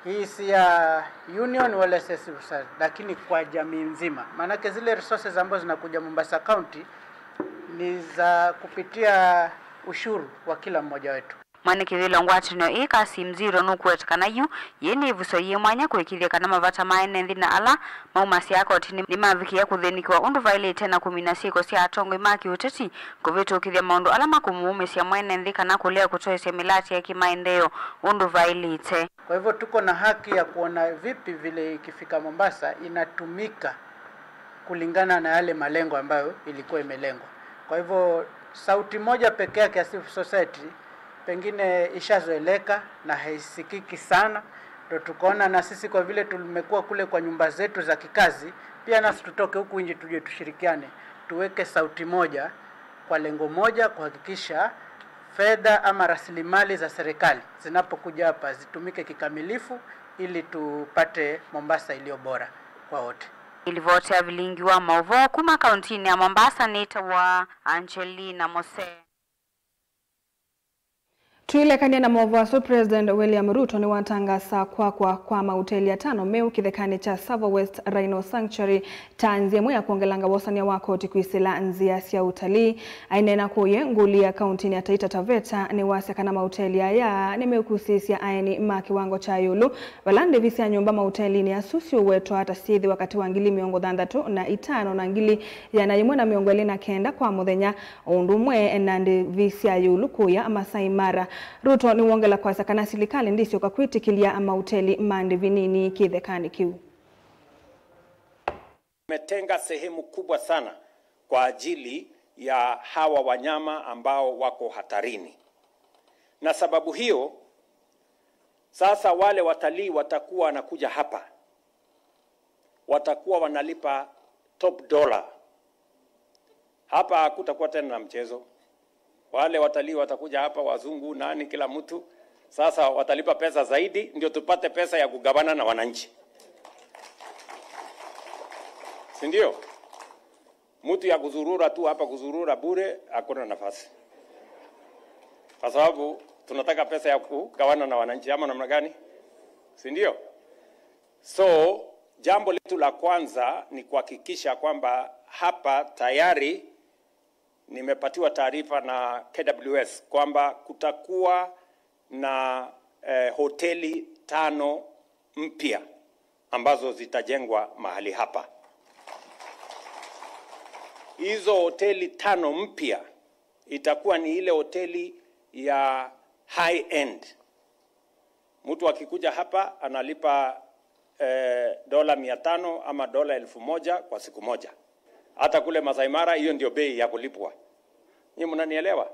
Hii si ya union wala civil society, lakini kwa jamii nzima. Maana zile resources ambazo zinakuja Mombasa County ni za kupitia ushuru wa kila mmoja wetu. mwane kivilo ngwatino kasi mziro nukuetakana yu yeni ivuso yemwanya kwekithia kana mavata maene nthi na ala maumasi yako tini ni mavikia kuthenikiwa undu vaile tena 16 sia atongo imaki uteti kuvitukithia maundu ala makumuume sia mwene nthi kana kulea kutoesya milati ya kimaendeo undu vaile ite. Kwa hivyo tuko na haki ya kuona vipi vile ikifika Mombasa inatumika kulingana na yale malengo ambayo ilikuwa imelengwa. Kwa hivyo sauti moja pekee yake ya civil society pengine ishazoeleka na haisikiki sana, ndio tukaona na sisi kwa vile tumekuwa kule kwa nyumba zetu za kikazi, pia nasi tutoke huku nje tuje tushirikiane, tuweke sauti moja kwa lengo moja, kuhakikisha fedha ama rasilimali za serikali zinapokuja hapa zitumike kikamilifu ili tupate Mombasa iliyo bora kwa wote. Ilivotea vilingi wa Mauvo kuma kauntini ya Mombasa nita wa Angelina Mose. Tuilekania na Movaso President William Ruto ni watangasa kwa mahoteli ya 5 meu kithekani cha Savo West Rhino Sanctuary tanzia mwe ya kuongelanga wasania wako tikwisila nzia sia utalii ainena kuye nguli ya kauntini ya Taita Taveta ni wasekana mahoteli ya ni meukusisia aini maki wango cha yulu walande visi ya nyumba mahoteli ni asusio wetu hata sithi wakati wa ngili miongo dhandatu na 5 na ngili ya na imwe na miongo 29 kwa muthenya undumwe enande visi ya yulu kuya Masai Mara. Ruto ni wongela kwa sakana silikali ndisio kwa kuitikilia mahoteli mandi vinini kithekani kiu. Tumetenga sehemu kubwa sana kwa ajili ya hawa wanyama ambao wako hatarini. Na sababu hiyo sasa wale watalii watakuwa wanakuja hapa, watakuwa wanalipa top dollar. Hapa hakutakuwa tena na mchezo. Wale watalii watakuja hapa, wazungu nani kila mtu, sasa watalipa pesa zaidi ndio tupate pesa ya kugawana na wananchi. Si ndio? Mtu ya kuzurura tu hapa, kuzurura bure, hakuna nafasi. Kwa sababu tunataka pesa ya kugawana na wananchi, ama namna gani? Si ndio? So jambo letu la kwanza ni kuhakikisha kwamba hapa tayari nimepatiwa taarifa na KWS kwamba kutakuwa na hoteli 5 mpya ambazo zitajengwa mahali hapa. Hizo hoteli 5 mpya itakuwa ni ile hoteli ya high end. Mtu akikuja hapa analipa $500 ama $1,000 kwa siku moja. Hata kule Masai Mara hiyo ndio bei ya kulipwa. Nyinyi mnanielewa?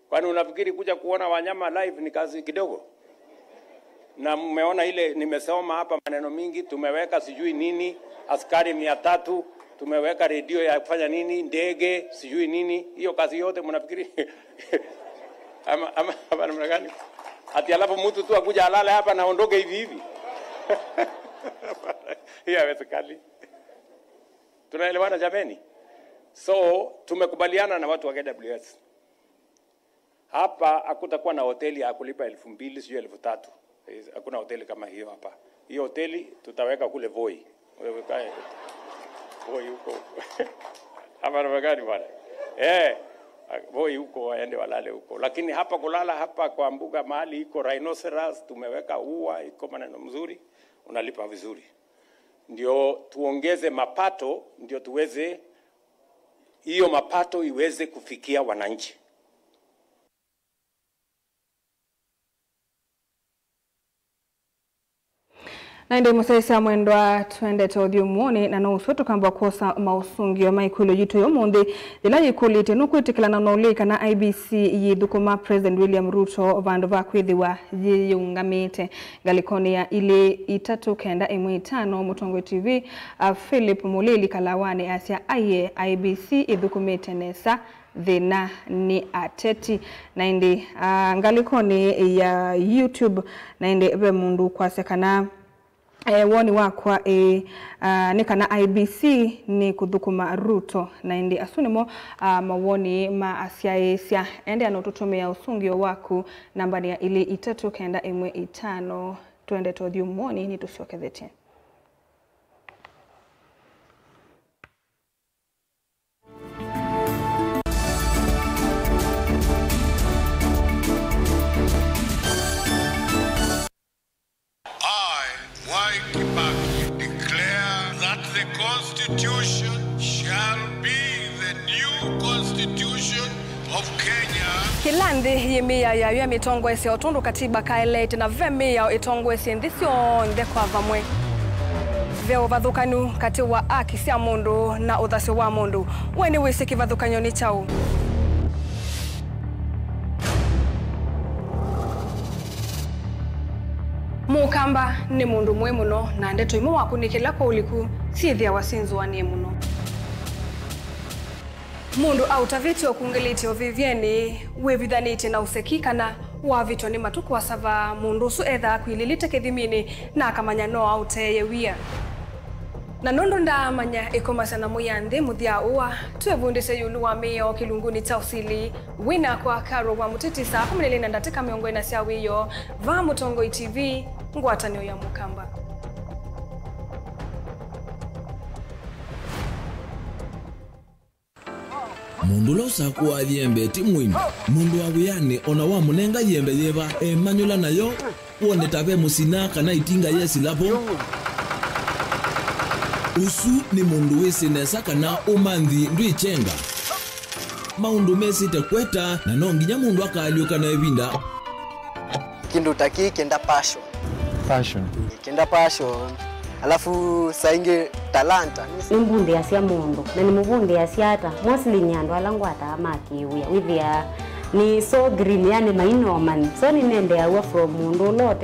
Kwani unafikiri kuja kuona wanyama live ni kazi kidogo? Na mmeona ile nimesoma hapa maneno mingi, tumeweka sijui nini, askari 300, tumeweka redio ya kufanya nini, ndege, sijui nini, hiyo kazi yote mnafikiri ama namna gani? Ati alafu mtu tu akuja alale hapa na ondoke hivi hivi. Hiyo haiwezekani. Tunaelewana jameni? So tumekubaliana na watu wa KWS. Hapa hakutakuwa na hoteli ya kulipa 2,000 sio 3,000. Hakuna hoteli kama hiyo hapa. Hiyo hoteli tutaweka kule Voi. Wewe kae. Voi huko. Hapa na magari bwana. Voi huko waende walale huko. Lakini hapa kulala hapa kwa mbuga mahali iko rhinoceros, tumeweka ua, iko maneno mzuri, unalipa vizuri. Ndio tuongeze mapato, ndio tuweze hiyo mapato iweze kufikia wananchi. Na ndi musaisa mwendwa twende todhi umwoni na nusu kamba kosa mausungio maikulo jito yomundi ila yikulite nukwitikilana na ulika na IBC yidhukuma President William Ruto vandu vakwithiwa yiyungamite galikoni ya ile 395 Mutongo TV Philip Mulili Kalawani asya aye IBC idhukumite nesa thina ni ateti na ndi ngalikoni ya YouTube na ndi ebe mundu kwasekana woni wakwa ni kana IBC ni kuthukuma Ruto na indi asunimo mawoni ma asiaesia ende anotutumia usungio waku nambani ya ili 395 twende todhi umwoni ni tusiokethetie. constitution shall be the new constitution of Kenya. Kilandi yimia ya mitongo ese otundu katiba kaelete na vemi ya itongo ese ndisio ndekwa vamwe. Veo vathukanu kati wa aki cia mundu na uthasyo wa mundu. Weni wisi kivathukanyo ni chau. Mukamba ni mundu mwe muno na ndeto imu wakunikila kwa uliku sithia wasinzu wanie muno. Mundu autavitio kungelitio vivyeni wevithaniti na usekikana wavitwa ni matuku wa sava mundu su etha kwililite kithimini na akamanya no auteye wia. Na nundu ndamanya ikomasana muyanthi muthia uwa tuevundise yulu wa mio kilunguni cha usili wina kwa karo wa mutiti saa 12 ndatika miongo ina cia wiyo va Mutongo TV ngwatanio ya Mukamba. Mundu losa kuwa yembe timwini mundu awiyane ona wa munenga yembe yeba emanyula nayo wone tabe musina kana itinga yesi lapo usu ni mundu wesinesa kana umanthi ndwichenga maundu mesite kweta na nonginya mundu akaliuka na ebinda kindu taki kenda passion alafu sainge talanta nimbundi asia mundu na nimubundi asiata mostly nyandu alangwata amakiwia withia ni so green yani maino man so ni nende awa from mundu lo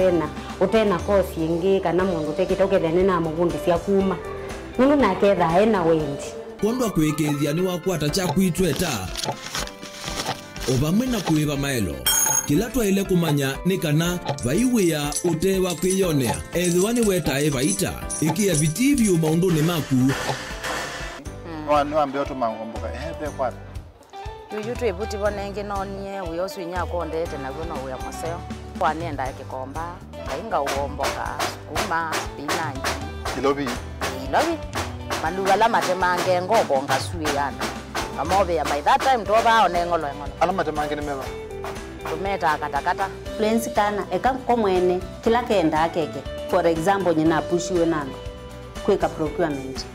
tena kosi ingi kana mundu tekitokethene na mubundi cia kuma mundu naketha ena wendi kondo kwekethia ni wakwata cha kwitweta obamwe na kuiva maelo kila twaile kumanya ni kana vaiwia utewa kwiyonea ethwani wetae vaita ikia vitivyo maunduni maku ni wambe otu mangomboka ehe kwata yuyu twebuti bonenge nonie uyosu inyako ndete na gono uya maseo kwanenda kikomba kainga uomboka kuma spinach ilobi maluga la matemange ngobo ngasue yana amobe by that time toba onengolo ala matemange nimeba tumeta katakata friends kana eka komwene kila kenda akeke for example nyina pushiwe nano kweka procurement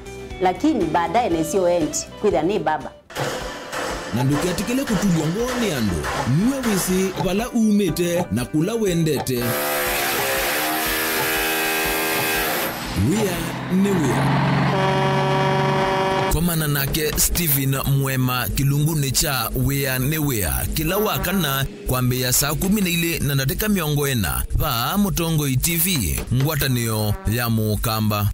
lakini baadaye nesio end kwitha ni baba na nduketikile kutulwa ngoni ando niwe wisi vala umete na kula wendete wia komana nake Steven Mwema kilunguni cha wea ne wea kila wakana kwambia saa 12 na dakika 40 va Mutongo TV ngwatanio ya Mukamba.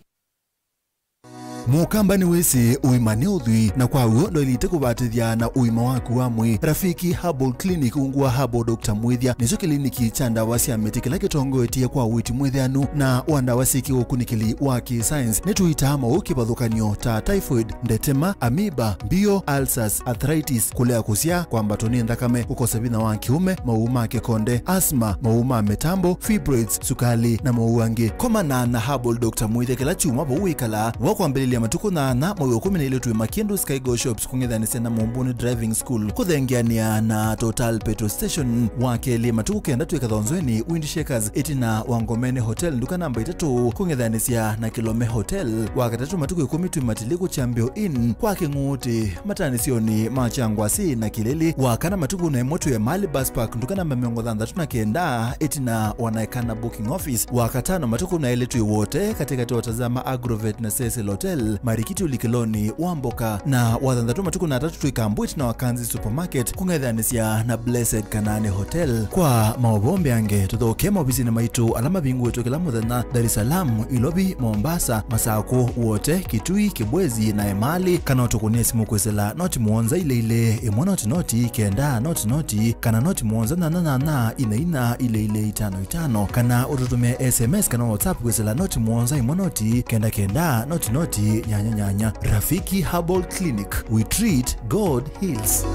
Mukamba ni wese uimane uthui na kwa uo ndoilite kubatithia na uima waku wa mwi Rafiki Herbal Clinic ungwa Herbal Dr. Mwithia nizo kliniki cha ndawa cia miti kila kitongoetie kwa witi mwithianu na wandawa siki ukunikili wa science nituitama ukibadhukanio ta typhoid, ndetema, amoeba, bio, ulcers, arthritis, kulea kusia kwamba toni ndakame ukose bina wa kiume, mauma kekonde, asthma, mauma metambo, fibroids, sukali na mauangi. Komana na Herbal Dr. Mwithia kila chuma bo wikala wakwambili ya matuku na mawe 12 tuwe Makindu Sky Go Shops kungethania na Mumbuni Driving School kuthengiania na Total Petrol Station wakeli matuku kenda tuwe Kathonzweni Windshakers itina Wangomene Hotel nduka namba 3 kungethania na Kilome Hotel wakatatu matuku 10 tuwe Matiliku Chambio Inn kwa Kinguti matanisioni Machangwasi na Kileli wakana matuku na emoto ya Mali Bus Park nduka namba 39 itina Wanaekana Booking Office wakatano matuku na ile tuwe wote katika watazama Agrovet na Cecil Hotel Marikiti Ulikiloni Wamboka na wathandatu matuku na 3 tuikambwit na Wakanzi Supermarket kungethanisia na Blessed Kanane Hotel kwa maobombe ange tuthoke mabisi na maitu alama bingu wetu kila muthenya Dar es Salaam, Ilobi, Mombasa, Masako wote Kitui, Kibwezi na Emali kana tukunie simu kwesela noti muonza ile imwe noti kenda noti kana noti muonza na ina ile 55 kana ututume SMS kana WhatsApp kwesela noti muonza imwe noti kenda noti nyanya. Rafiki Herbal Clinic, we treat, God heals.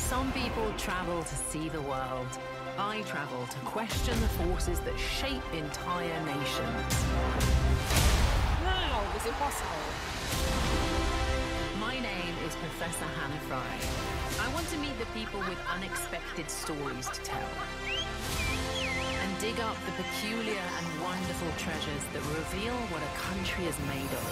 Some people travel to see the world. I travel to question the forces that shape entire nations. How is it possible? My name is Professor Hannah Fry. I want to meet the people with unexpected stories to tell. And dig up the peculiar and wonderful treasures that reveal what a country is made of.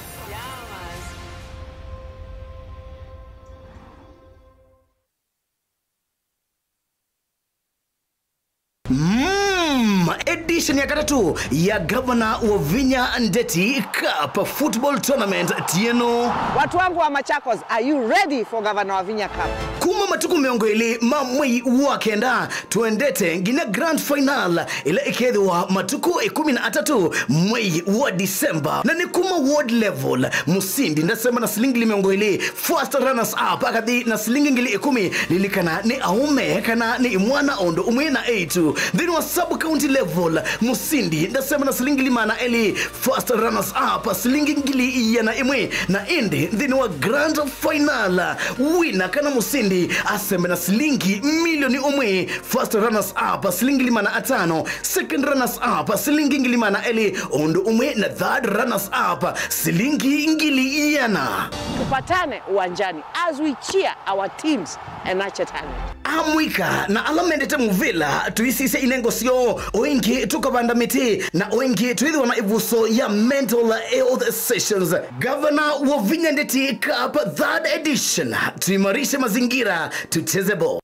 Edition ya katatu ya Governor wa Vinya Ndeti Cup Football Tournament tieno. Watu wangu wa Machakos, are you ready for Governor wa Vinya Cup? Kuma matuku miongo ili mamwei wakenda tuendete ngine grand final ile ikedi wa matuku 13 mwei wa Disemba na ni kuma world level musindi ndasema na silingi miongo ili first runners up akadi na silingi ngili 10 lilikana ni aume kana ni mwana ondo umwena 8 then wa sub county level musindi ndasema na silingi limana eli first runners up silingi ngili yana imwe na indi then wa grand final winner kana musindi aseme na silingi milioni umwe first runners up silingi limana 5 second runners up silingi ngilimana eli ondo umwe na third runners up silingi ngili yana. Tupatane uwanjani as we cheer our teams and nurture talent. Amwika na alamendete muvila tuisise inengo sio oingi tukabanda miti na oingi tuidhiwa na ivuso ya mental health sessions. Governor wa Vinya Ndeti Cup 3rd edition, tuimarishe mazingira tucheze ball.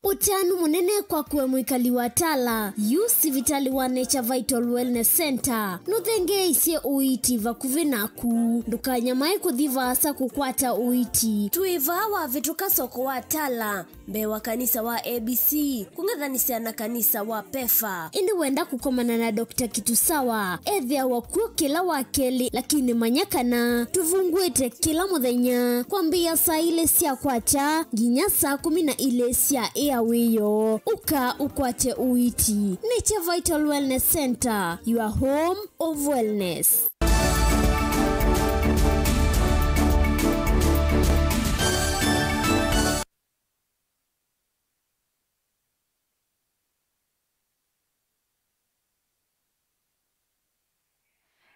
Utanu munene kwa kuwe mwikali wa Tala, Yusi Vitali wa Nature Vital Wellness Center, nuthenge isie uiti vakuvinaku, ndukanya mai kuthiva asa kukwata uiti. Tuiva wa vituka soko wa Tala, mbe wa kanisa wa ABC, kungethanisia na kanisa wa PEFA. Indi wenda kukomana na Dr. Kitusawa, ethia wakuo kila wakeli, lakini manyakana, tuvunguete kila muthenya, kwa mbia saa ile sia kwacha, ginya saa 10 ile sia wiyo uka ukwate uiti. Nature Vital Wellness Center, your home of wellness.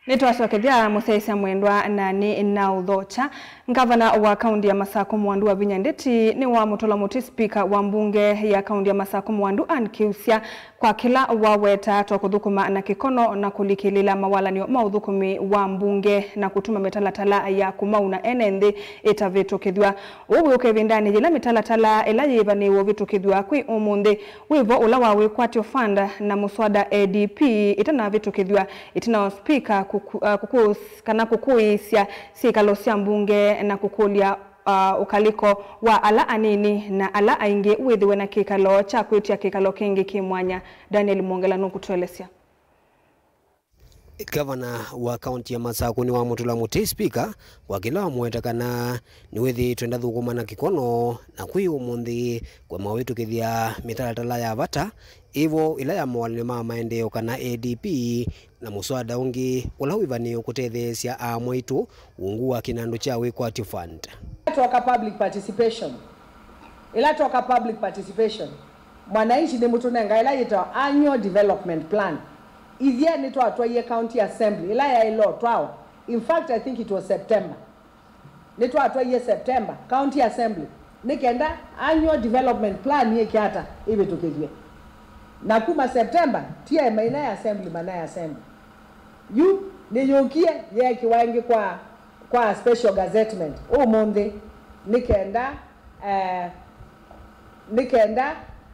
Nitwacokethia museisa mwendwa na ni na udhocha. Ngavana wa kaunti ya Masako Mwandu wa Vinya Ndeti ni wa mutola muti speaker wa mbunge ya kaunti ya Masako Mwandu Ankiusia kwa kila waweta tokuthukuma na kikono na kulikilila mawalanio mauthukumi wa mbunge na kutuma mitalatala ya kumauna enende itavitukithwa. Uwe ukevindani jila mitalatala ila yivaniwo vitukithwa kwi umundi wivo ula wawe kwatio fund na muswada ADP itana vitukithwa itina speaker kana kukuisya sikalo sia mbunge na kukulia ukaliko wa ala anini na ala aingi withiwe na kikalo cha kwitia kikalo kingi kimwanya. Daniel Mwongela nukutuelesya. Governor wa kaunti ya Masako ni wa mutula muti speaker wakila mwetakana ni wethi twenda thukuma na kikono na kwi umundi kwa mawitu kithia mitalatala ya vata ivo ila ya mawalini ma maendeo kana ADP na muswada ungi ula wivani ukutethesia amwitu ungu wa kinandu cha Wikwatio Fund. Toka public participation. Ila toka public participation. Mwananchi ni mtu nenga ila yita annual development plan. Ithia ni atwa ye county assembly ila ya ilo twao. In fact I think it was September. Ni atwa ye September county assembly. Nikenda annual development plan ye kiata ibe tukijwe. Na kuma September tia maina ya assembly manaya assembly. You ni yokie ye kiwangi kwa special gazettement umunthi nikenda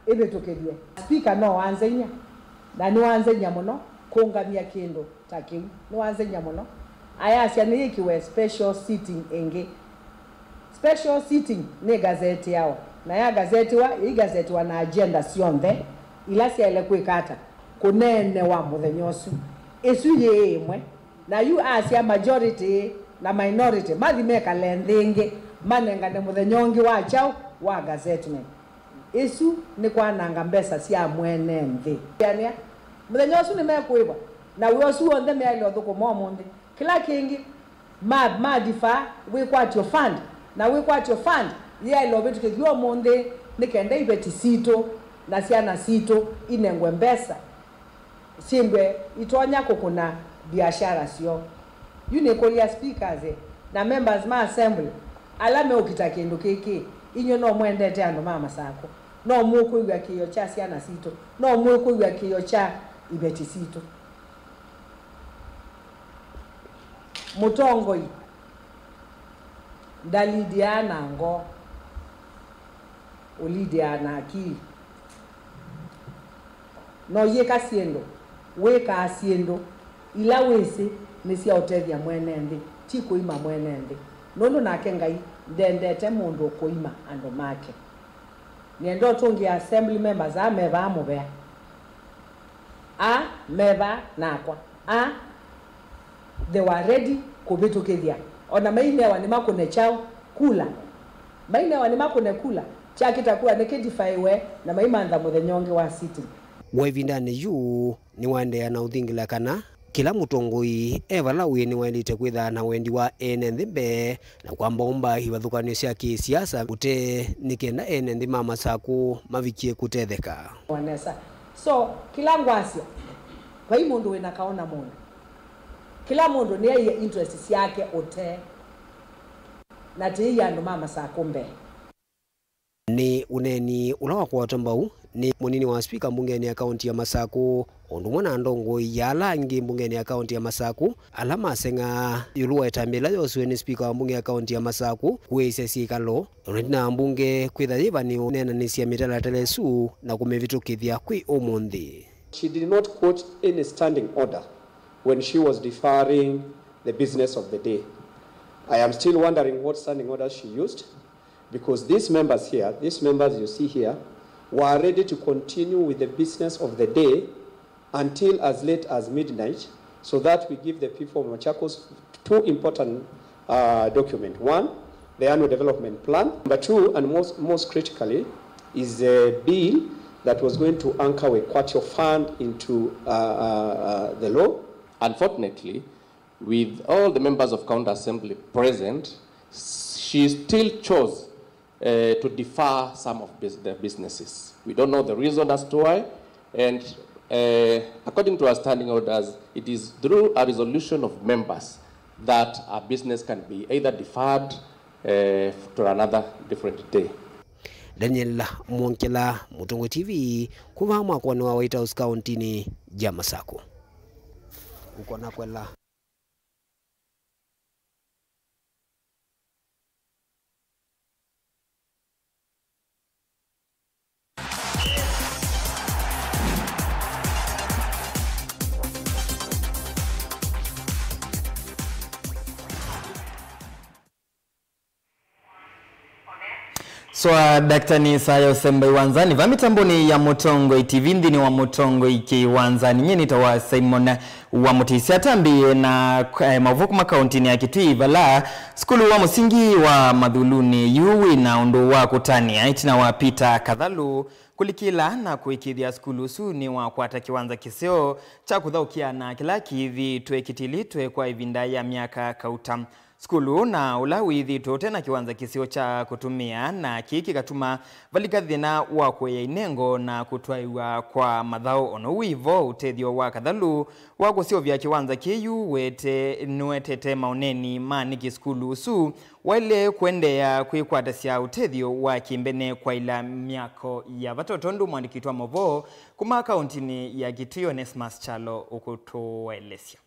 ibe tukijwe. Speaker no wanzenya na ni wanzenya muno kungamia kindu takiu ni wanzenya muno ayasya ni ikiwe special sitting enge. Special sitting ni gazeti yao na ya gazeti wa i gazeti wa na agenda sionthe ila sia ile kwikata kunene wa muthenyosu esu ye imwe na you asia majority na minority mathi meka lendingi manenga ne muthenyongi wa chao wa gazeti ne esu ni kwa nanga mbesa sia mwene nthi yani muthenyosu ni mekuiba na wosu onthe meali othuko momundi kila kingi difa Wikwatio Fund na Wikwatio Fund ye lo bitu kithio mundi nikenda ibeti sito na siana sito inengwe mbesa simbe itonya kokuna biashara sio unikolia speakers na members ma assembly alame ukitakindu kiki inyo no mwendete ando mama sako no mukwigwa kiyo cha ciana citũ no mukwigwa kiyo cha ibeti citũ mutongoi ndalidiana ngo ulidiana akili no yeka siendo weka asiendo ila wese nisia otethia mwenende ti kuima mwenende nono nake ngai ndendete mundu kuima ando make niendo tungi assembly members ameva amubea meva nakwa they were ready kubitukithia ona mainewa ni makune chao kula mainewa ni makune kula cha kitakuwa nikidifaiwe na maimantha muthenyonge wa city wevindani yu ni wandea na uthingila kana kila mutongoi evala wini wendite kwitha na wendi wa ene nthimbe na kwamba umba hivathukanio cia kisiasa ute nikenda ene nthi mama saku mavikie kutetheka wanesa so kila ngwasia kwa hii mundu wina kaona mundu kila mundu ni yeye interest yake ute na tii andu mama saku mbe ni uneni ula wa kwa tambau ni munini wa speaker mbungeni ya kaunti ya Masaku ondu mwana ndongo yala ngi mbungeni ya kaunti ya Masaku alama senga yuluwa etambela yoswe ni speaker wa mbunge ya kaunti ya Masaku kuweise sikalo na mbunge kwitha yivani nena nisia mitala telesu na kumevitukithia kwi omundi. She did not quote any standing order when she was deferring the business of the day. I am still wondering what standing order she used, because these members you see here, were ready to continue with the business of the day until as late as midnight, so that we give the people of Machakos two important documents. One, the annual development plan. Number two, and most critically, is a bill that was going to anchor a Kwatio fund into the law. Unfortunately, with all the members of County Assembly present, she still chose to defer some of the businesses. We don't know the reason as to why, and according to our standing orders, it is through a resolution of members that a business can be either deferred to another different day. Daniel Mwonkela, Mutongo TV, kuva mwakwani wa White House County ni Jamasako. Uko na kwela. Daktari Sayo Sembe Wanzani vamitamboni ya Mutongo TV ndini wa Mutongo iki Wanzani nyeni tawa Simon wa Mutisi atambi na mavuku makaunti ni ya Kitui vala skulu wa musingi wa Madhuluni yuwi na undu wa kutania itina wa Peter Kadhalu kulikila na kuikidhia skulu su ni wa kuata kiwanza kiseo cha kuthaukia na kila kivi tuwe kitili tuwe kwa ivinda ya miaka kauta skulu na ulawi thito tena kiwanza kisio cha kutumia na kiki katuma valikathina wa kwea inengo na kutwaiwa kwa madhao ono wivo utethio wa Kadhalu wa kusio vya kiwanza kiyu wete nuetete maoneni maniki skulu su wale kuendea kuikwatasia utethio wa kimbene kwa ila miako ya vatotondu mwandikitwa movo kuma kauntini ya Kitui Onesmus Chalo ukutuwaelesya.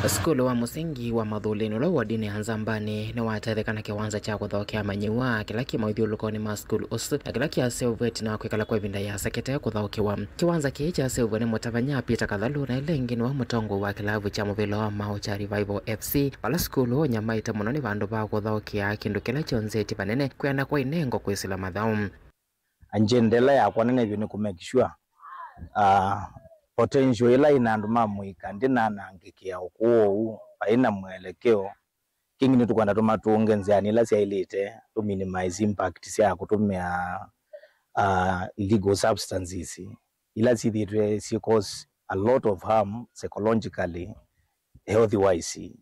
Skulu wa musingi wa Madhulini lo wadini hanzambani ni watethekana kiwanza cha kuthokea manyiwa kila kimaithiulukoni ma skulu usu na kila kia Silvet na kwikala kwa ivinda ya sekete kuthokiwa kiwanza kii cha Silvet ni mutavanya Peter Kadhalu na ilengini wa mutongo wa kilavu cha muvilo wa mao cha Revival FC pala skulu nyamaita muno ni vandu va kuthokia kindu kila chonzeti panene kwenda kwa inengo kwisila mathau anjendela ya kwa nene vini kumekishua potential ila inandu mamuika ndina nangikia ukuo aina mwelekeo kingine tukwanda tumatunge nziani ila sia ilite to minimize impact sia kutumia illegal substances ila si cause a lot of harm psychologically, health wise,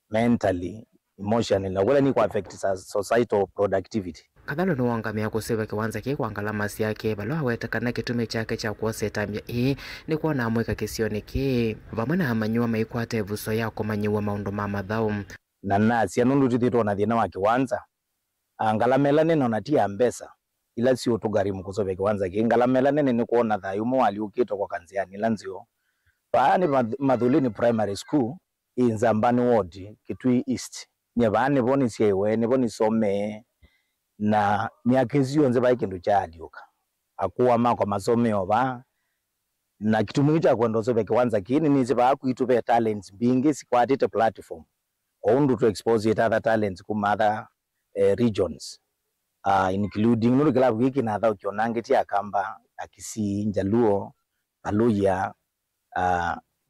mentally, emotionally, wala ni kwa affect societal productivity. Kadhalu nuwangamia kusiva kiwanza kii kwa ngalamasi yake balo hawetakana kitume chake cha kuose tambia hii ni kuwa na amweka kisioni kii vamana hamanyua maikwate vuso yako manyiwa maundu mama dhau na nasi ya nundu titito na dhina wa kiwanza ngalamela nene onatia mbesa ila sio tugarimu kusobe kwanza ki ngalamela nene ni kuona thayu mo aliukito kwa kanziani lanzio baani Madhulini Primary School in Nzambani Ward Kitui East nyabane boni siewe ne boni some na myakizio nze bayikindu kyalioka akuwa mako masomeo ba na kitu mwingi cha kwenda sobe kwanza kini nizi ba kuitupe talents bingi sikwatite platform oundu to expose it other talents kuma other regions including nuru club wiki na thao kionangeti akamba akisi Njaluo Aluya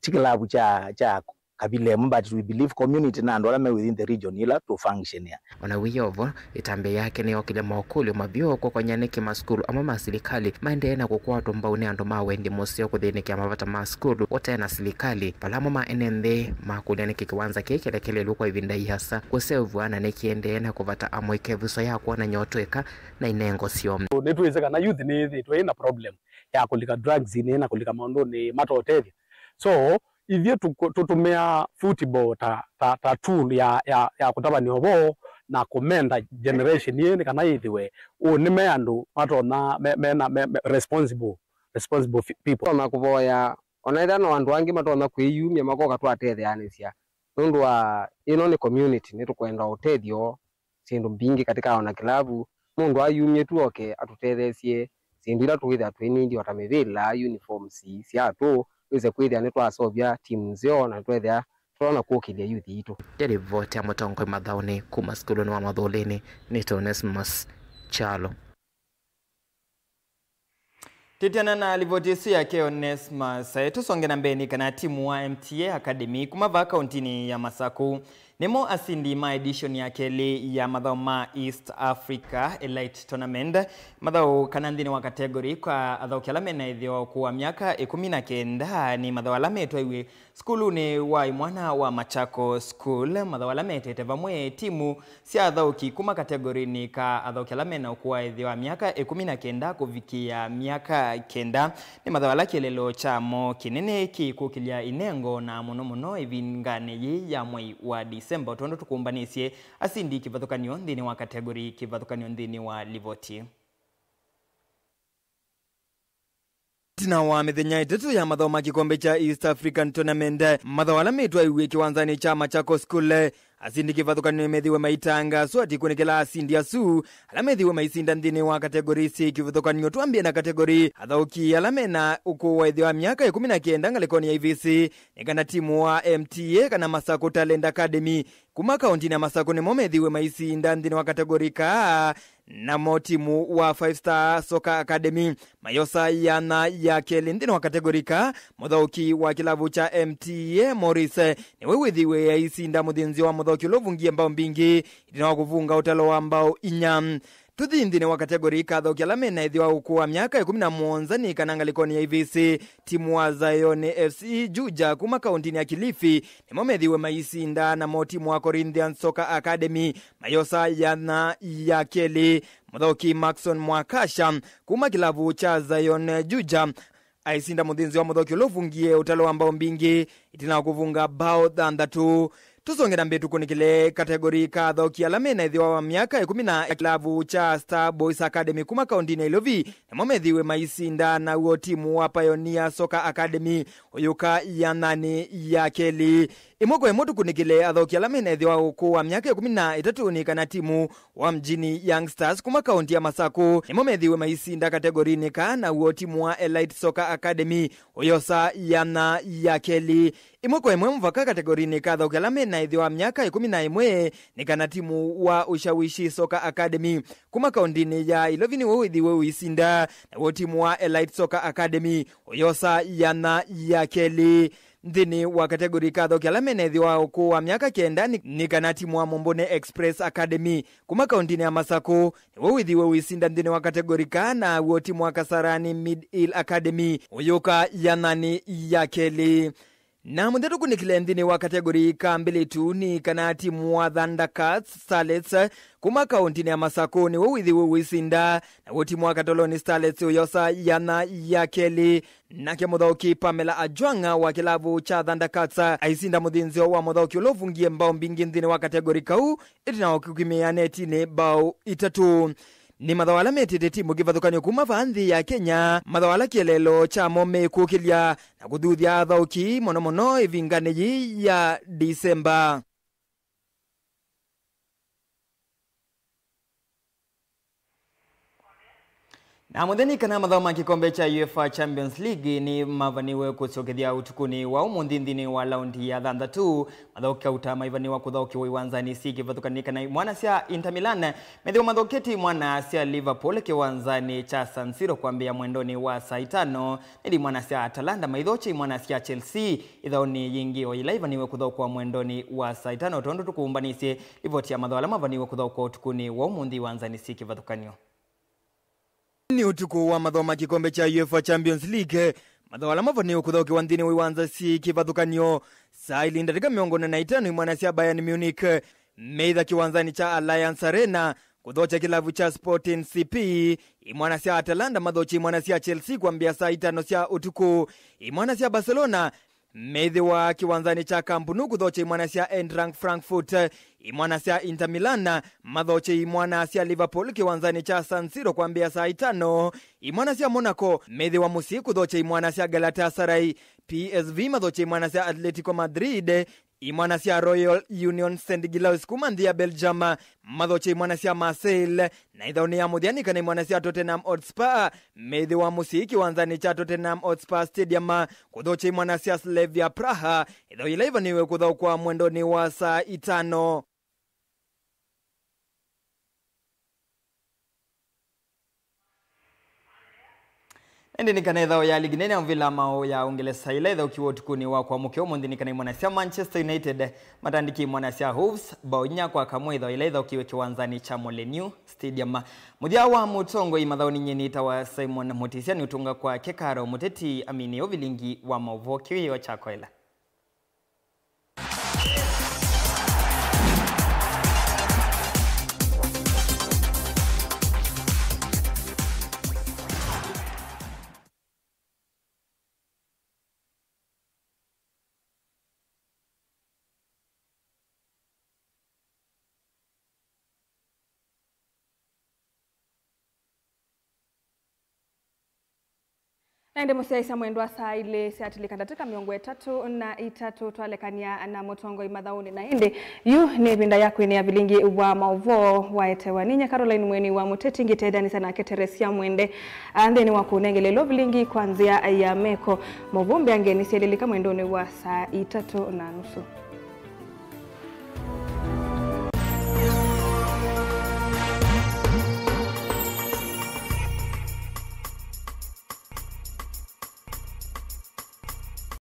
chikilabu cha kabile but we believe community na ndo alame within the region ila to function ya ona wiyovo itambe yake ni okile maokuli mabyo kwa nyaniki maskulu ama masilikali maende na kukwato mbaune ando mawendi mosio kudhiniki ya mavata maskulu ote na silikali palamo maenende makulene kikiwanza kekele lukwa ivinda ihasa kusevu ana nekiende na kuvata amoikevuso ya kuwana nyotweka na inengo siyomu netuwezeka na youth ni tuena problem ya kulika drugs ni na kulika maondo ni mato hotevi so ivyo tutumia football ta tool ya kutaba niobo na komenda generation yene kana ithiwe unime andu matona responsible people na kuvoya onaitha no andu angi matona kwiyumia makoka twatetheanisia nundu wa ino ni community ni tukwenda utethio sindu mbingi katika ona kilabu mundu ayumie tu oke atutethesie sindu ila tuwitha twinindi watamivila uniforms cia tu ize kwithia ni twasobia team nzio na twethia twana kuokilia youth itu yari vote ya Mutongo mathauni kuma skulu wa Madhulini ni Onesmus Chalo titiana na alivotisi yake Onesmus tusonge na mbeni kana timu wa MTA Academy kuma va kauntini ya Masaku nemo asindi ma edition ya keli ya madhao ma East Africa Elite Tournament madhao kanandini wa kategori kwa adhao kialame na idhio kuwa miaka 19 ni madhao alame iwe skulu ni wa imwana wa Machako School madhao alame tetevamwe timu si adhao kikuma kategori ni ka adhao kialame na kuwa idhio wa miaka 19 kufikia miaka 9 ni madhao alake lelo chamo kinene kikukilia inengo na muno ivingane ye ya mwai wa December tuondo tukumbanisye asindi kivathukanio nthini wa kategori kivathukanio nthini wa livoti tina wa mithenya itatu ya mathao ma kikombe cha East African Tournament mathao alametwa iwe kiwanzani cha Machako School asindi kivathukanio methiwe maitanga swati kunekela asindi asu alamethiwe maisinda nthini wa kategori si kivathukanio tuambie na kategori athauki alamena ukuwa ithiwa miaka 19 ngalikoni ya IVC nikana timu wa MTA kana Masaku Talent Academy kuma kauntini ya Masaku nimo methiwe maisinda nthini wa kategori ka na motimu wa 5 Star Soccer Academy mayosa yana ya keli nthini wa kategori ka muthauki wa kilavu cha MTA Morris ni wewethiwe ya isinda muthinzi wa muthauki ulovungie mbao mbingi itina kuvunga utalo wa mbao inya tuthi nthini wa kategori ka thauki alamena ithiwa ukuwa miaka 17 ni kananga likoni ya IVC timu wa Zion FC Juja kuma kauntini ya Kilifi nimo methiwe maisinda na motimu wa Corinthian Soccer Academy mayosa yana ya keli muthauki Maxon Mwakasha kuma kilavu cha Zion Juja aisinda muthinzi wa muthauki ulovungie utalo wa mbao mbingi itina kuvunga bao thanthatu tusongera mbetu kunikile kategori ka thauki alamena ithiwa wa miaka 10 kilavu cha Star Boys Academy kuma kauntini ya Ilovi nimo methiwe maisinda na uo timu wa Pioneer Soccer Academy uyuka ya nani ya keli imoko emotu kunikile athauki alamena ithiwa ukuwa miaka 13 ni kana timu wa Mjini Young Stars kuma kaunti ya Masaku nimo methiwe maisinda kategorini ka na uo timu wa Elite Soccer Academy uyosa yana ya keli imoko emwe mvaka kategorini ka athauki alamena ithiwa miaka 11 ni kana timu wa Ushawishi Soccer Academy kuma kauntini ya Ilovini wewithiwe uisinda na uo timu wa Elite Soccer Academy uyosa yana ya keli nthini wa kategori ka thauki alamena ithiwa ukuwa miaka 9 ni kana timu wa Mombone Express Academy kuma kauntini ya Masaku ni wewithiwe uisinda nthini wa kategori ka na uo timu wa Kasarani Mid Hill Academy uyuka ya nani ya keli Na mundetu kunikile nthini wa kategori ka mbili tu ni kana timu wa Thundercats Starlets kuma kaunti ya Masakoni withi wisinda na wo timu wa Katoloni Starlets uyosa yana ya Keli na muthoki Pamela Ajwanga wa kilabu cha Thundercats aisinda muthinzio wa muthoki ulovungie mbao mbingi nthini wa kategori kau itina okukimia netini bao 3. Ni mathawala metete timu kivathukanio kuma vanthi ya Kenya mathawala kielelo cha mome kukilia na kuthuthia athauki mono ivingani ya Disemba. Na mutheni kana mathama kikombe cha UEFA Champions League ni mavaniwe kucokethia utukuni wa umunthini wa laundi ya 6 mathoka utama ivaniwa kuthokiwa iwanzani si kivathukanika na mwana cia Inter Milan methio mathoketi mwana cia Liverpool kiwanzani cha San Siro kwambia mwendoni wa saa 5 ili mwana cia Atalanta maithochi mwana cia Chelsea ithaoni yingi o ila ivaniwe kuthokwa mwendoni wa saa 5 tondo tukumbanisye ivoti ya mathawala mavaniwe kuthokwa utukuni wa umunthi wanzani si kivathukanio. Ni utuku wa mathoma kikombe cha UEFA Champions League mathawala mavaniwe kuthokiwa nthini wiwanza si kivathukanio saa ilinda tika 45 mwana cia Bayern Munich meitha kiwanzani cha Allianz Arena kuthocha kilavu cha Sporting CP imwana cia Atalanta mathochi mwana cia Chelsea kwambia saa 5 cia utuku imwana cia Barcelona methi wa kiwanzani cha Camp Nou kuthocha imwana cia Eintracht Frankfurt imwana cia Inter Milan mathoche imwana cia Liverpool kiwanzani cha San Siro kwambia saa 5 imwana cia Monaco methi wa musi kuthocha imwana cia Galatasaray PSV mathoche imwana cia Atletico Madrid imwana cia Royal Union Saint-Gilloise kuma nthi ya Belgium mathoche imwana cia Marseille na ithaoni ya muthiani kana imwana cia Tottenham Hotspur methi wa musi kiwanzani cha Tottenham Hotspur Stadium kuthoche imwana cia Slavia Praha ithao ila ivaniwe kuthokwa mwendoni wa saa 5. Ndi nikana ithao ya ligi nene mvila mao ya Uingereza ila ithao kiwa utukuni wa kwa mukeo mundi nikana mwana cia Manchester United matandiki mwana cia Wolves bao 4 kwa kamwe ithao ila ithao kiwa kiwanzani cha Molineux Stadium. Muthia wa mutongo imathaoni nyeni tawa Simon Mutisia ni utunga kwa Kekaro Muteti Amini ovilingi wa Mauvo kiwa chakoela. Naende musiaisa mwendo wa saa ile siatilika katika miongo 3 twalekania na mutongo imathauni na ende yu ni vinda yako ni ya vilingi wa Mauvo waetewa ninya Caroline Mweni wa Muteti ngitethani sana Keteresia Mwende andeni wa kunengelelo vilingi kwanzia ya Meko Mavumbi angeni sielelika mwendoni wa saa 3:30.